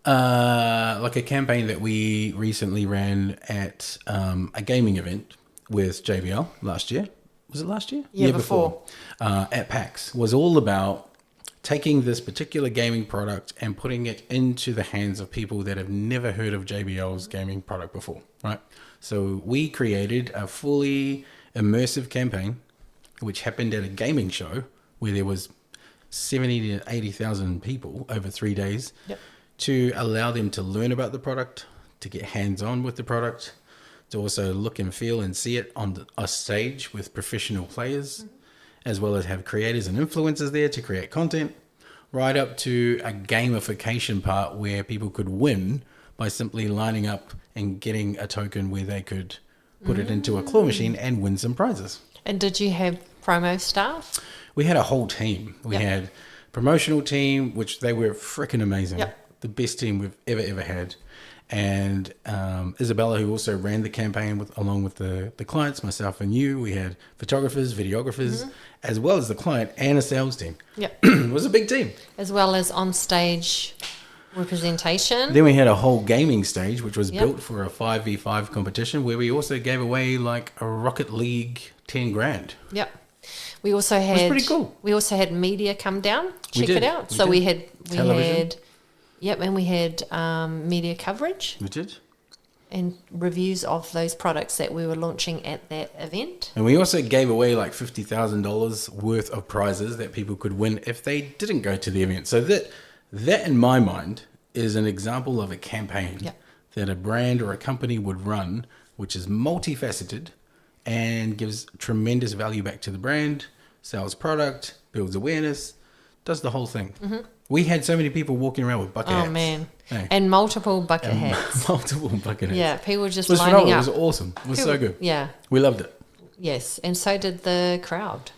Speaker 1: Like a campaign that we recently ran at a gaming event with JBL last year. Was it last year?
Speaker 2: Year before.
Speaker 1: At PAX was all about taking this particular gaming product and putting it into the hands of people that have never heard of JBL's gaming product before, right? So we created a fully immersive campaign, which happened at a gaming show where there was 70 to 80,000 people over 3 days,
Speaker 2: Yep.
Speaker 1: to allow them to learn about the product, to get hands-on with the product, to also look and feel and see it on a stage with professional players, as well as have creators and influencers there to create content, right up to a gamification part where people could win by simply lining up and getting a token where they could put it into a claw machine and win some prizes.
Speaker 2: And did you have promo staff?
Speaker 1: We had a whole team. We
Speaker 2: Yep.
Speaker 1: had promotional team, which they were freaking amazing.
Speaker 2: Yep.
Speaker 1: The best team we've ever had. And Isabella, who also ran the campaign along with the clients, myself and you, we had photographers, videographers, as well as the client and a sales team.
Speaker 2: Yep.
Speaker 1: It was a big team.
Speaker 2: As well as on-stage representation.
Speaker 1: Then we had a whole gaming stage, which was
Speaker 2: Yep.
Speaker 1: built for a 5v5 competition, where we also gave away like a Rocket League 10 grand.
Speaker 2: Yep. We also had.
Speaker 1: was pretty cool.
Speaker 2: We also had media come down,
Speaker 1: We
Speaker 2: check
Speaker 1: did,
Speaker 2: it out.
Speaker 1: we
Speaker 2: So
Speaker 1: did.
Speaker 2: we had.
Speaker 1: Television.
Speaker 2: Yep, and we had media coverage
Speaker 1: We did.
Speaker 2: and reviews of those products that we were launching at that event.
Speaker 1: And we also gave away like $50,000 worth of prizes that people could win if they didn't go to the event. So that in my mind is an example of a campaign
Speaker 2: Yep.
Speaker 1: that a brand or a company would run, which is multifaceted and gives tremendous value back to the brand, sells product, builds awareness, does the whole thing. We had so many people walking around with bucket hats.
Speaker 2: Oh man,
Speaker 1: Hey.
Speaker 2: and multiple bucket hats.
Speaker 1: Multiple bucket hats.
Speaker 2: Yeah, people were just
Speaker 1: It was
Speaker 2: lining
Speaker 1: phenomenal.
Speaker 2: up.
Speaker 1: It was awesome. It was so
Speaker 2: People-
Speaker 1: good.
Speaker 2: Yeah,
Speaker 1: We loved it.
Speaker 2: yes, and so did the crowd.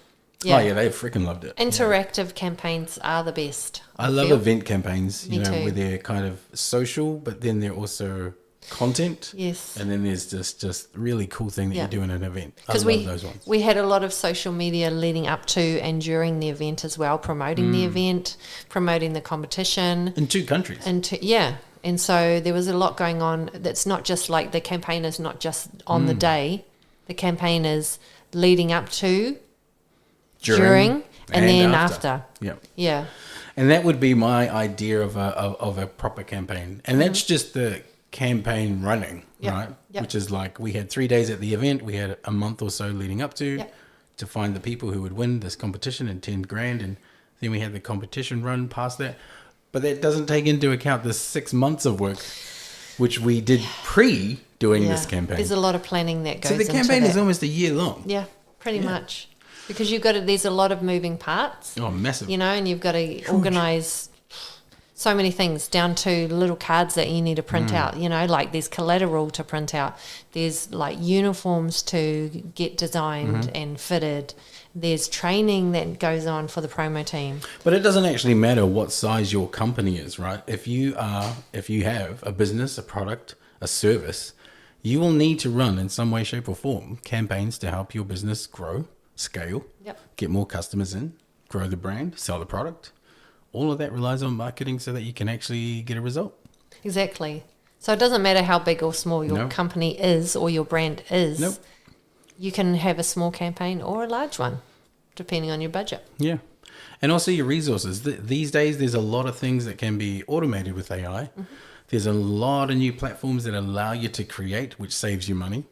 Speaker 1: Oh yeah, they freaking loved it.
Speaker 2: Interactive campaigns are the best.
Speaker 1: I love
Speaker 2: feel.
Speaker 1: event campaigns,
Speaker 2: Me
Speaker 1: you know,
Speaker 2: too.
Speaker 1: where they're kind of social, but then they're also content.
Speaker 2: Yes.
Speaker 1: And then there's just really cool thing that
Speaker 2: Yeah.
Speaker 1: you do in an event. I
Speaker 2: Because
Speaker 1: love those ones.
Speaker 2: we had a lot of social media leading up to and during the event as well, promoting
Speaker 1: Mm.
Speaker 2: the event, promoting the competition,
Speaker 1: In 2 countries.
Speaker 2: and so there was a lot going on. That's not just like the campaign is not just on the
Speaker 1: Mm.
Speaker 2: day, the campaign is leading up to, during and then after.
Speaker 1: Yeah.
Speaker 2: Yeah,
Speaker 1: And that would be my idea of a proper campaign. And that's just the campaign running,
Speaker 2: Yep.
Speaker 1: right?
Speaker 2: Yep.
Speaker 1: Which is like we had 3 days at the event. We had a month or so leading up to
Speaker 2: Yep.
Speaker 1: to find the people who would win this competition and 10 grand. And then we had the competition run past that. But that doesn't take into account the 6 months of work, which we did pre doing
Speaker 2: yeah.
Speaker 1: this campaign.
Speaker 2: There's a lot of planning that goes
Speaker 1: So the
Speaker 2: into
Speaker 1: campaign
Speaker 2: that.
Speaker 1: is almost a year long.
Speaker 2: Yeah, pretty
Speaker 1: Yeah.
Speaker 2: much. Because you've got to, there's a lot of moving parts,
Speaker 1: Oh, massive.
Speaker 2: you know, and you've got to organise so many things down to little cards that you need to print out, you know, like there's collateral to print out. There's like uniforms to get designed and fitted. There's training that goes on for the promo team.
Speaker 1: But it doesn't actually matter what size your company is, right? If you have a business, a product, a service, you will need to run in some way, shape or form campaigns to help your business grow, scale,
Speaker 2: Yep.
Speaker 1: get more customers in, grow the brand, sell the product. All of that relies on marketing so that you can actually get a result.
Speaker 2: Exactly. So it doesn't matter how big or small your
Speaker 1: No.
Speaker 2: company is or your brand is.
Speaker 1: Nope.
Speaker 2: You can have a small campaign or a large one, depending on your budget.
Speaker 1: Yeah. And also your resources. These days, there's a lot of things that can be automated with AI. There's a lot of new platforms that allow you to create, which saves you money.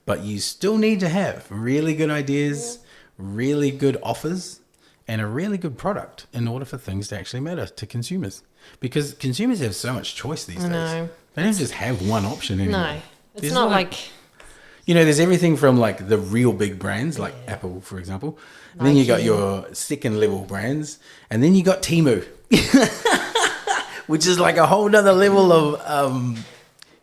Speaker 1: But you still need to have really good ideas, really good offers, and a really good product in order for things to actually matter to consumers. Because consumers have so much choice these days.
Speaker 2: know.
Speaker 1: They don't just have one option anymore.
Speaker 2: No, it's
Speaker 1: There's
Speaker 2: not like
Speaker 1: you know, there's everything from like the real big brands, like Apple, for example. And then you got
Speaker 2: Nike.
Speaker 1: your second level brands, and then you got Temu, which is like a whole nother level of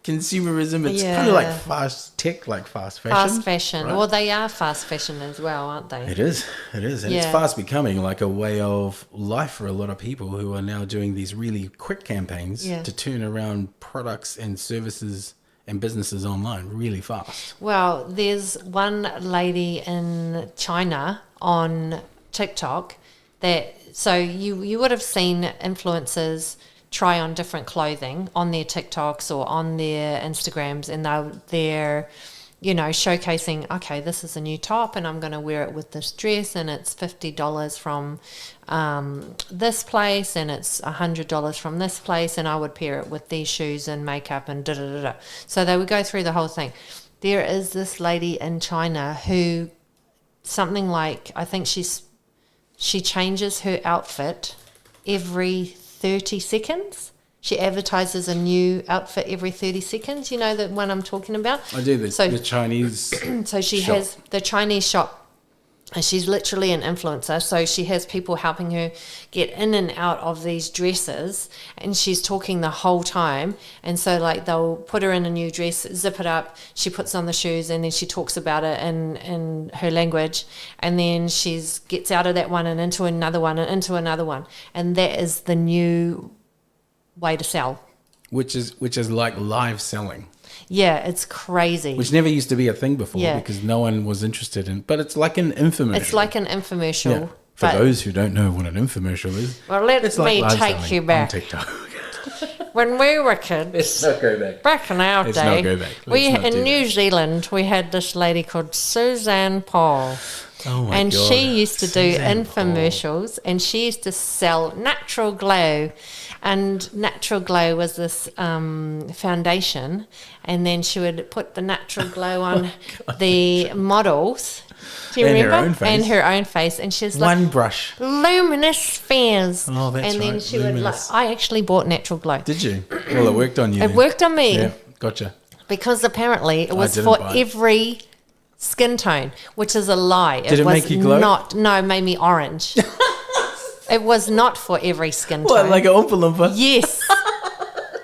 Speaker 1: consumerism. It's kind of like fast tech, like fast fashion.
Speaker 2: Fast fashion.
Speaker 1: right?
Speaker 2: Well, they are fast fashion as well, aren't they?
Speaker 1: It is. And it's fast becoming like a way of life for a lot of people who are now doing these really quick campaigns to turn around products and services and businesses online really fast.
Speaker 2: Well, there's one lady in China on TikTok so you would have seen influencers try on different clothing on their TikToks or on their Instagrams, and they're showcasing, okay, this is a new top and I'm going to wear it with this dress, and it's $50 from this place, and it's $100 from this place, and I would pair it with these shoes and makeup and da-da-da-da. So they would go through the whole thing. There is this lady in China who, something like, I think she changes her outfit every 30 seconds. She advertises a new outfit every 30 seconds. You know the one I'm talking about?
Speaker 1: I do, the Chinese
Speaker 2: So she
Speaker 1: shop.
Speaker 2: has the Chinese shop, and she's literally an influencer. So she has people helping her get in and out of these dresses, and she's talking the whole time. And so like they'll put her in a new dress, zip it up, she puts on the shoes, and then she talks about it in her language, and then she's gets out of that one and into another one and into another one. And that is the new way to sell.
Speaker 1: Which is like live selling.
Speaker 2: Yeah, it's crazy.
Speaker 1: Which never used to be a thing before because no one was interested in. But it's like an infomercial.
Speaker 2: It's like an infomercial.
Speaker 1: Yeah. For those who don't know what an infomercial is,
Speaker 2: well, let
Speaker 1: it's like
Speaker 2: me
Speaker 1: live
Speaker 2: take
Speaker 1: selling
Speaker 2: you back.
Speaker 1: on TikTok.
Speaker 2: When we were kids,
Speaker 1: Let's not go back.
Speaker 2: back in our
Speaker 1: Let's
Speaker 2: day,
Speaker 1: not go back.
Speaker 2: we
Speaker 1: Let's not do
Speaker 2: in New
Speaker 1: that.
Speaker 2: Zealand we had this lady called Suzanne Paul.
Speaker 1: Oh my
Speaker 2: And
Speaker 1: God.
Speaker 2: she used to do
Speaker 1: Suzanne Paul.
Speaker 2: infomercials, and she used to sell Natural Glow. And Natural Glow was this foundation, and then she would put the Natural Glow on the models. Do you
Speaker 1: And her
Speaker 2: remember?
Speaker 1: own face.
Speaker 2: And her own face. And she's like,
Speaker 1: One brush.
Speaker 2: luminous spheres.
Speaker 1: Oh, that's
Speaker 2: And then
Speaker 1: right,
Speaker 2: she would
Speaker 1: luminous.
Speaker 2: I actually bought Natural Glow.
Speaker 1: Did you? Well, it worked on you.
Speaker 2: It
Speaker 1: then.
Speaker 2: worked on me.
Speaker 1: Yeah, gotcha.
Speaker 2: Because apparently it was
Speaker 1: didn't
Speaker 2: for
Speaker 1: buy it.
Speaker 2: every skin tone, which is a lie.
Speaker 1: Did it
Speaker 2: was
Speaker 1: make you glow?
Speaker 2: No, it made me orange. It was not for every skin tone.
Speaker 1: What, like an Oompa Loompa?
Speaker 2: Yes.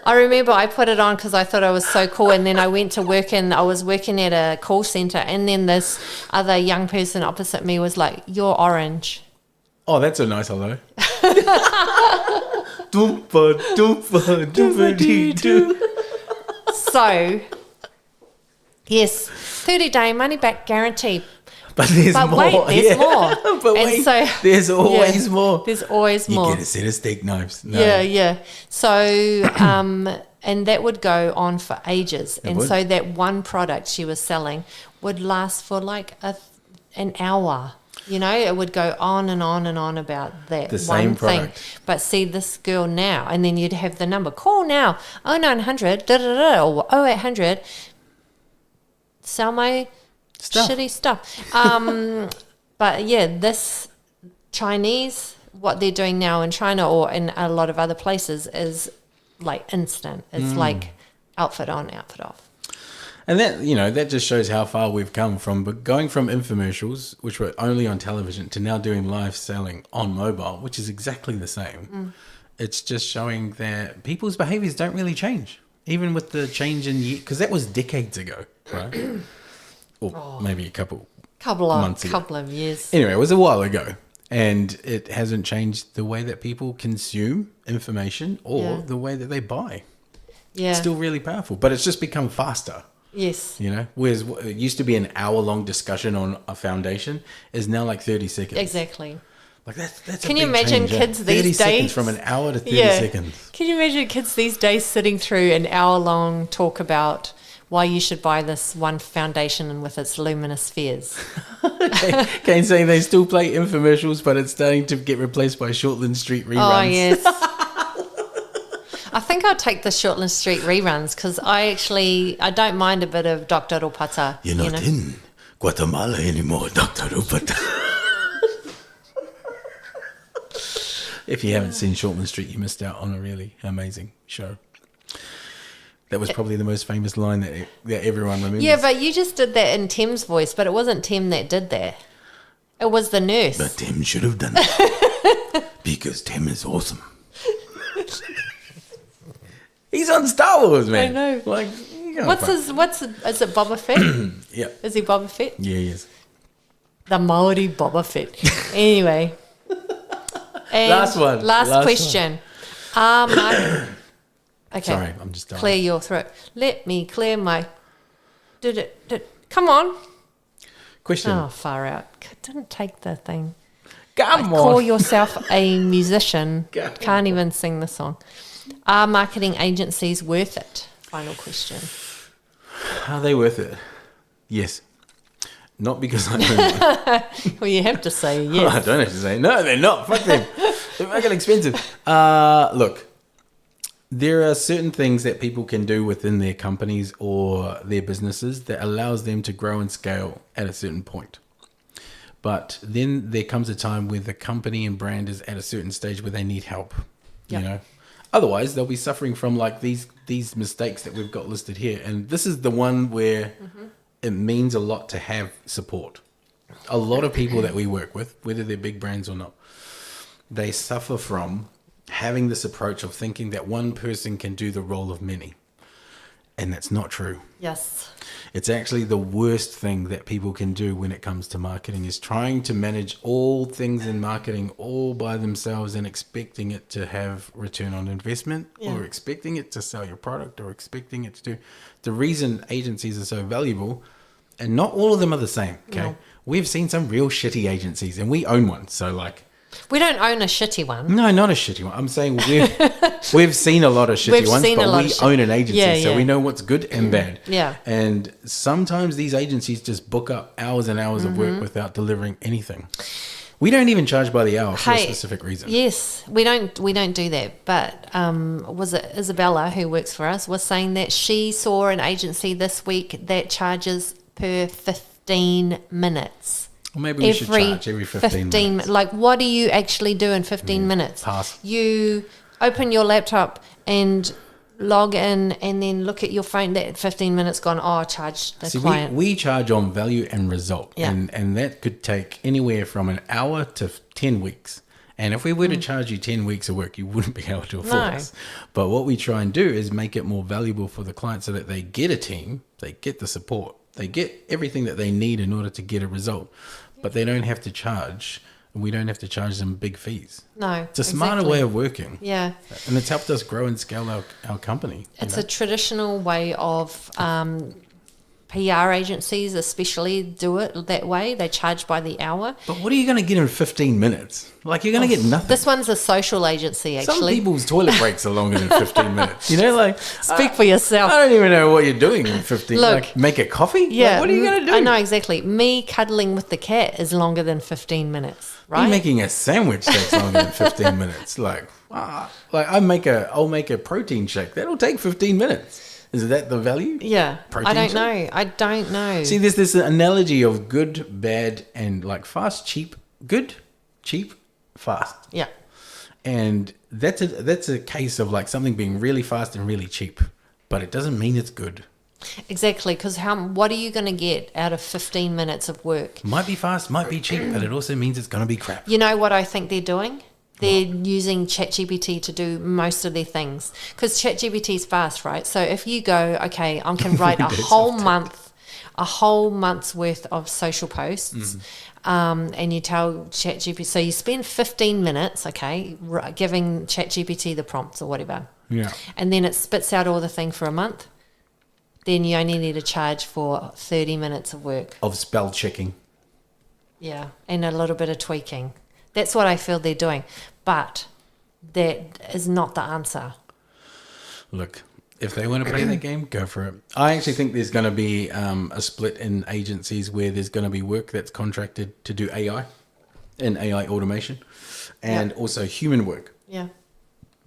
Speaker 2: I remember I put it on because I thought I was so cool, and then I went to work, and I was working at a call center, and then this other young person opposite me was like, "You're orange."
Speaker 1: Oh, that's a nice hello. Doompa, doompa, doompa dee doo.
Speaker 2: So, yes, 30-day money back guarantee.
Speaker 1: But there's
Speaker 2: But
Speaker 1: more.
Speaker 2: wait, there's more.
Speaker 1: But
Speaker 2: And
Speaker 1: wait,
Speaker 2: so-
Speaker 1: there's always
Speaker 2: Yeah,
Speaker 1: more.
Speaker 2: There's always
Speaker 1: You
Speaker 2: more.
Speaker 1: get a set of steak knives. No.
Speaker 2: Yeah. So, and that would go on for ages. And
Speaker 1: would.
Speaker 2: so that one product she was selling would last for like an hour. You know, it would go on and on and on about that
Speaker 1: The
Speaker 2: one
Speaker 1: same
Speaker 2: thing.
Speaker 1: product.
Speaker 2: But see this girl now, and then you'd have the number, call now, 0900, da-da-da, or 0800, sell my
Speaker 1: Stuff.
Speaker 2: shitty stuff. But yeah, this Chinese, what they're doing now in China or in a lot of other places is like instant. It's like outfit on, outfit off.
Speaker 1: And that, that just shows how far we've come from going from infomercials, which were only on television, to now doing live selling on mobile, which is exactly the same. It's just showing that people's behaviors don't really change, even with the change in year, because that was decades ago, right? Or maybe a couple months ago.
Speaker 2: Couple of years.
Speaker 1: Anyway, it was a while ago, and it hasn't changed the way that people consume information or the way that they buy.
Speaker 2: Yeah.
Speaker 1: It's still really powerful, but it's just become faster.
Speaker 2: Yes.
Speaker 1: Whereas it used to be an hour-long discussion on a foundation is now like 30 seconds.
Speaker 2: Exactly.
Speaker 1: Like that's
Speaker 2: Can
Speaker 1: a
Speaker 2: you
Speaker 1: big
Speaker 2: imagine
Speaker 1: change,
Speaker 2: kids
Speaker 1: 30
Speaker 2: these
Speaker 1: seconds
Speaker 2: days?
Speaker 1: from an hour to 30
Speaker 2: Yeah.
Speaker 1: seconds.
Speaker 2: Can you imagine kids these days sitting through an hour-long talk about why you should buy this one foundation with its luminous spheres?
Speaker 1: Kane saying they still play infomercials, but it's starting to get replaced by Shortland Street reruns.
Speaker 2: Oh, yes. I think I'll take the Shortland Street reruns because I don't mind a bit of Dr. Rupata.
Speaker 1: You're not in Guatemala anymore, Dr. Rupert. If you haven't seen Shortland Street, you missed out on a really amazing show. That was probably the most famous line that everyone remembers.
Speaker 2: Yeah, but you just did that in Tim's voice, but it wasn't Tim that did that. It was the nurse.
Speaker 1: But Tim should have done it. Because Tim is awesome. He's on Star Wars, man.
Speaker 2: I know.
Speaker 1: Like, you know,
Speaker 2: Is it Boba Fett?
Speaker 1: Yeah.
Speaker 2: Is he Boba Fett?
Speaker 1: Yeah, he is.
Speaker 2: The Maori Boba Fett. Anyway. And
Speaker 1: Last one.
Speaker 2: Last question. Okay.
Speaker 1: Sorry, I'm just dying.
Speaker 2: Clear your throat. Let me clear my... Come on.
Speaker 1: Question.
Speaker 2: Oh, far out. Didn't take the thing.
Speaker 1: Come
Speaker 2: Call
Speaker 1: on.
Speaker 2: yourself a musician.
Speaker 1: Come
Speaker 2: Can't even sing the song. Are marketing agencies worth it? Final question.
Speaker 1: Are they worth it? Yes. Not because I own one.
Speaker 2: Well, you have to say
Speaker 1: I
Speaker 2: yes.
Speaker 1: don't have to say, no, they're not. Fuck them. They're fucking expensive. Look, there are certain things that people can do within their companies or their businesses that allows them to grow and scale at a certain point. But then there comes a time where the company and brand is at a certain stage where they need help,
Speaker 2: Yep.
Speaker 1: you know. Otherwise, they'll be suffering from like these mistakes that we've got listed here. And this is the one where it means a lot to have support. A lot of people that we work with, whether they're big brands or not, they suffer from having this approach of thinking that one person can do the role of many. And that's not true.
Speaker 2: Yes.
Speaker 1: It's actually the worst thing that people can do when it comes to marketing is trying to manage all things in marketing all by themselves and expecting it to have return on investment or expecting it to sell your product or expecting it to do. The reason agencies are so valuable, and not all of them are the same, okay?
Speaker 2: No.
Speaker 1: We've seen some real shitty agencies and we own one. So like,
Speaker 2: We don't own a shitty one.
Speaker 1: no, not a shitty one. I'm saying we've seen a lot of shitty ones, but we own an agency, so we know what's good and bad.
Speaker 2: Yeah.
Speaker 1: And sometimes these agencies just book up hours and hours of work without delivering anything. We don't even charge by the hour for a specific reason.
Speaker 2: Yes, we don't do that. But was it Isabella who works for us was saying that she saw an agency this week that charges per 15 minutes.
Speaker 1: Or maybe we should charge every 15 minutes.
Speaker 2: Like, what do you actually do in 15 minutes?
Speaker 1: Pass.
Speaker 2: You open your laptop and log in and then look at your phone. That 15 minutes gone, charge the client.
Speaker 1: We charge on value and result.
Speaker 2: Yeah.
Speaker 1: And that could take anywhere from an hour to 10 weeks. And if we were to charge you 10 weeks of work, you wouldn't be able to afford us. But what we try and do is make it more valuable for the client so that they get a team, they get the support, they get everything that they need in order to get a result. But they don't have to charge, and we don't have to charge them big fees.
Speaker 2: No,
Speaker 1: It's a smarter way of working.
Speaker 2: Yeah.
Speaker 1: And it's helped us grow and scale our company.
Speaker 2: It's a traditional way of PR agencies especially do it that way. They charge by the hour.
Speaker 1: But what are you going to get in 15 minutes? Like, you're going to get nothing.
Speaker 2: This one's a social agency, actually.
Speaker 1: Some people's toilet breaks are longer than 15 minutes. You know, like...
Speaker 2: Speak for yourself.
Speaker 1: I don't even know what you're doing in 15.
Speaker 2: Look,
Speaker 1: like, make a coffee?
Speaker 2: Yeah.
Speaker 1: Like, what are you going to do?
Speaker 2: I know, exactly. Me cuddling with the cat is longer than 15 minutes, right?
Speaker 1: Me making a sandwich takes longer than 15 minutes. Like I'll make a protein shake. That'll take 15 minutes. Is that the value?
Speaker 2: Yeah.
Speaker 1: Protein
Speaker 2: I don't
Speaker 1: shake?
Speaker 2: know. I don't know.
Speaker 1: See, there's this analogy of good, bad, and like fast, cheap. Good, cheap, fast.
Speaker 2: Yeah.
Speaker 1: And that's a case of like something being really fast and really cheap, but it doesn't mean it's good.
Speaker 2: Exactly, because what are you going to get out of 15 minutes of work?
Speaker 1: Might be fast, might be cheap, but it also means it's going to be crap.
Speaker 2: You know what I think they're doing? They're using ChatGPT to do most of their things because ChatGPT is fast, right? So if you go, okay, I can write a whole month's worth of social posts, and you tell ChatGPT, so you spend 15 minutes, okay, giving ChatGPT the prompts or whatever.
Speaker 1: Yeah.
Speaker 2: And then it spits out all the thing for a month. Then you only need to charge for 30 minutes of work.
Speaker 1: Of spell checking.
Speaker 2: Yeah, and a little bit of tweaking. That's what I feel they're doing. But that is not the answer.
Speaker 1: Look, if they want to play that game, go for it. I actually think there's going to be a split in agencies where there's going to be work that's contracted to do AI and AI automation and also human work.
Speaker 2: Yeah.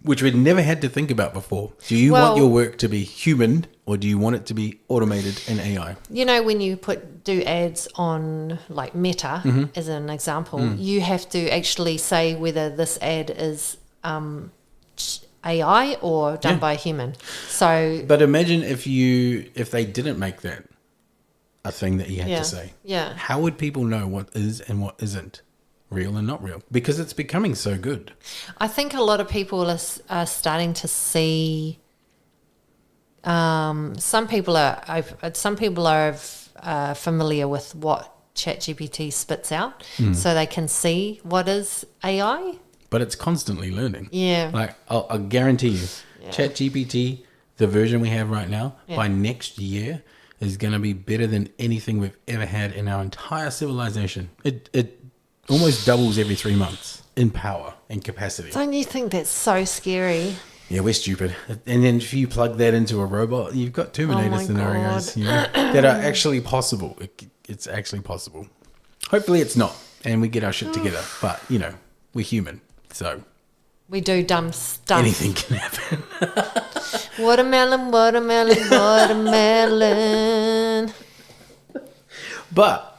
Speaker 1: Which we'd never had to think about before. Do you want your work to be human or do you want it to be automated in AI?
Speaker 2: You know, when you do ads on like Meta, as an example, you have to actually say whether this ad is AI or done by a human. So,
Speaker 1: but imagine if they didn't make that a thing that you had to say.
Speaker 2: Yeah.
Speaker 1: How would people know what is and what isn't real and not real? Because it's becoming so good.
Speaker 2: I think a lot of people are starting to see Some people are familiar with what ChatGPT spits out, so they can see what is AI.
Speaker 1: But it's constantly learning.
Speaker 2: Yeah.
Speaker 1: Like, I'll guarantee you, ChatGPT, the version we have right now, by next year is going to be better than anything we've ever had in our entire civilization. It almost doubles every 3 months in power and capacity.
Speaker 2: Don't you think that's so scary?
Speaker 1: Yeah, we're stupid. And then if you plug that into a robot, you've got Terminator scenarios that are actually possible. It's actually possible. Hopefully it's not, and we get our shit together. But, we're human, so
Speaker 2: We do dumb stuff.
Speaker 1: anything can happen.
Speaker 2: Watermelon, watermelon, watermelon.
Speaker 1: But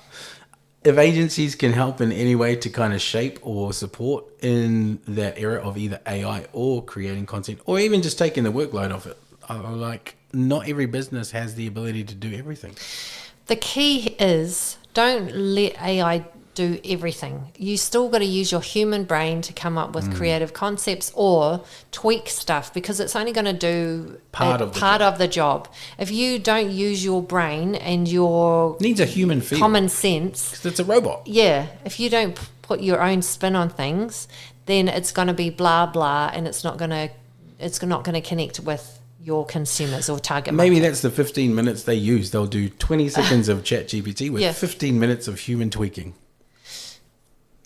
Speaker 1: if agencies can help in any way to kind of shape or support in that era of either AI or creating content, or even just taking the workload off it, like, not every business has the ability to do everything.
Speaker 2: The key is don't let AI do everything. You still got to use your human brain to come up with creative concepts or tweak stuff, because it's only going to do
Speaker 1: Part of the
Speaker 2: job. If you don't use your brain and your
Speaker 1: Needs a human feel.
Speaker 2: common sense,
Speaker 1: 'Cause it's a robot.
Speaker 2: if you don't put your own spin on things, then it's going to be blah blah, and it's not going to connect with your consumers or target
Speaker 1: Maybe
Speaker 2: market.
Speaker 1: that's the 15 minutes they use. They'll do 20 seconds of ChatGPT with 15 minutes of human tweaking.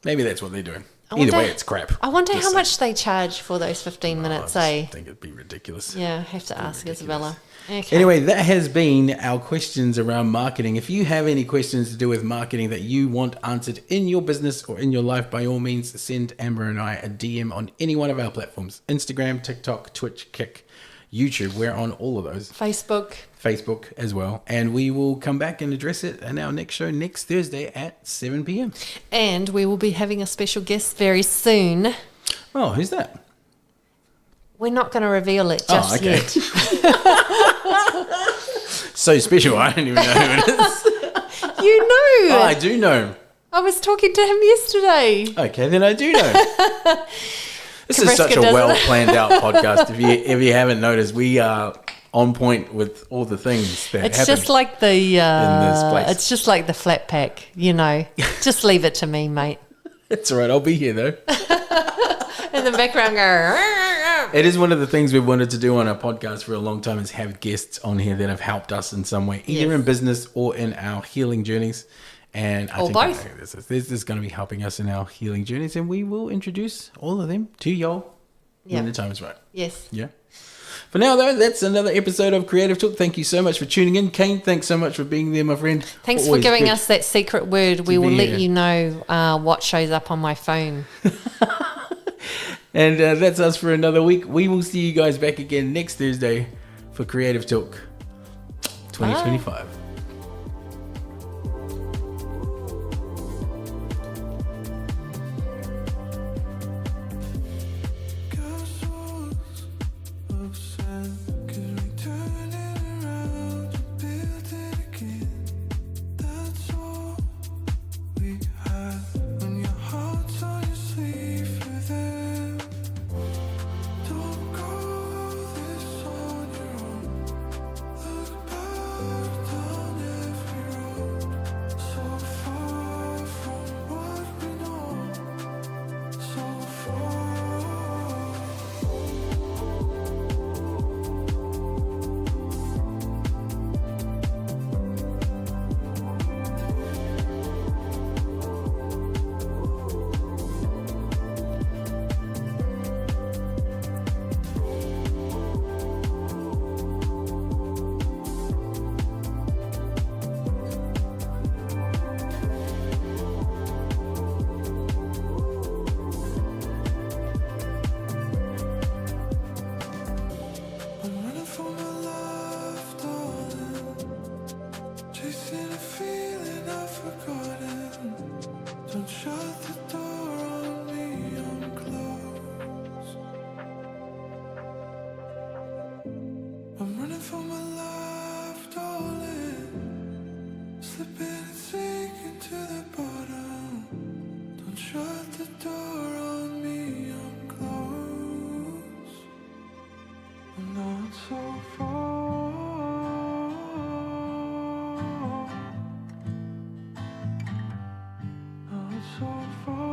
Speaker 1: Maybe that's what they're doing. Either way, it's crap.
Speaker 2: I wonder
Speaker 1: Just
Speaker 2: how
Speaker 1: saying.
Speaker 2: much they charge for those 15 minutes,
Speaker 1: I think it'd be ridiculous.
Speaker 2: Yeah, I have to ask Isabella. Okay.
Speaker 1: Anyway, that has been our questions around marketing. If you have any questions to do with marketing that you want answered in your business or in your life, by all means, send Amber and I a DM on any one of our platforms. Instagram, TikTok, Twitch, Kick, YouTube. We're on all of those.
Speaker 2: Facebook
Speaker 1: as well. And we will come back and address it in our next show next Thursday at 7 p.m.
Speaker 2: And we will be having a special guest very soon.
Speaker 1: Oh, who's that?
Speaker 2: We're not going to reveal it just yet.
Speaker 1: So special, I don't even know who it is.
Speaker 2: You know.
Speaker 1: Oh, I do know.
Speaker 2: I was talking to him yesterday.
Speaker 1: Okay, then I do know. This is
Speaker 2: Kebrasca
Speaker 1: such a
Speaker 2: doesn't.
Speaker 1: well planned out podcast. If you haven't noticed, we are on point with all the things that
Speaker 2: It's
Speaker 1: happen.
Speaker 2: just like the
Speaker 1: in this place.
Speaker 2: it's just like the flat pack, Just leave it to me, mate.
Speaker 1: It's all right. I'll be here though.
Speaker 2: In the background, go.
Speaker 1: It is one of the things we've wanted to do on our podcast for a long time, is have guests on here that have helped us in some way, either in business or in our healing journeys. And I
Speaker 2: Or
Speaker 1: think
Speaker 2: both.
Speaker 1: this is going to be helping us in our healing journeys, and we will introduce all of them to y'all when the time is right.
Speaker 2: Yes.
Speaker 1: Yeah. For now, though, that's another episode of Creative Talk. Thank you so much for tuning in. Kane, thanks so much for being there, my friend.
Speaker 2: Thanks for
Speaker 1: Always
Speaker 2: giving
Speaker 1: good.
Speaker 2: us that secret word. We will
Speaker 1: be
Speaker 2: let
Speaker 1: here.
Speaker 2: you know what shows up on my phone.
Speaker 1: And that's us for another week. We will see you guys back again next Thursday for Creative Talk 2025.
Speaker 3: Don't shut the door on me, I'm close. I'm running for my life, darling. Slipping and sinking to the bottom. Don't shut the door on me, I'm close. I'm not so far. so far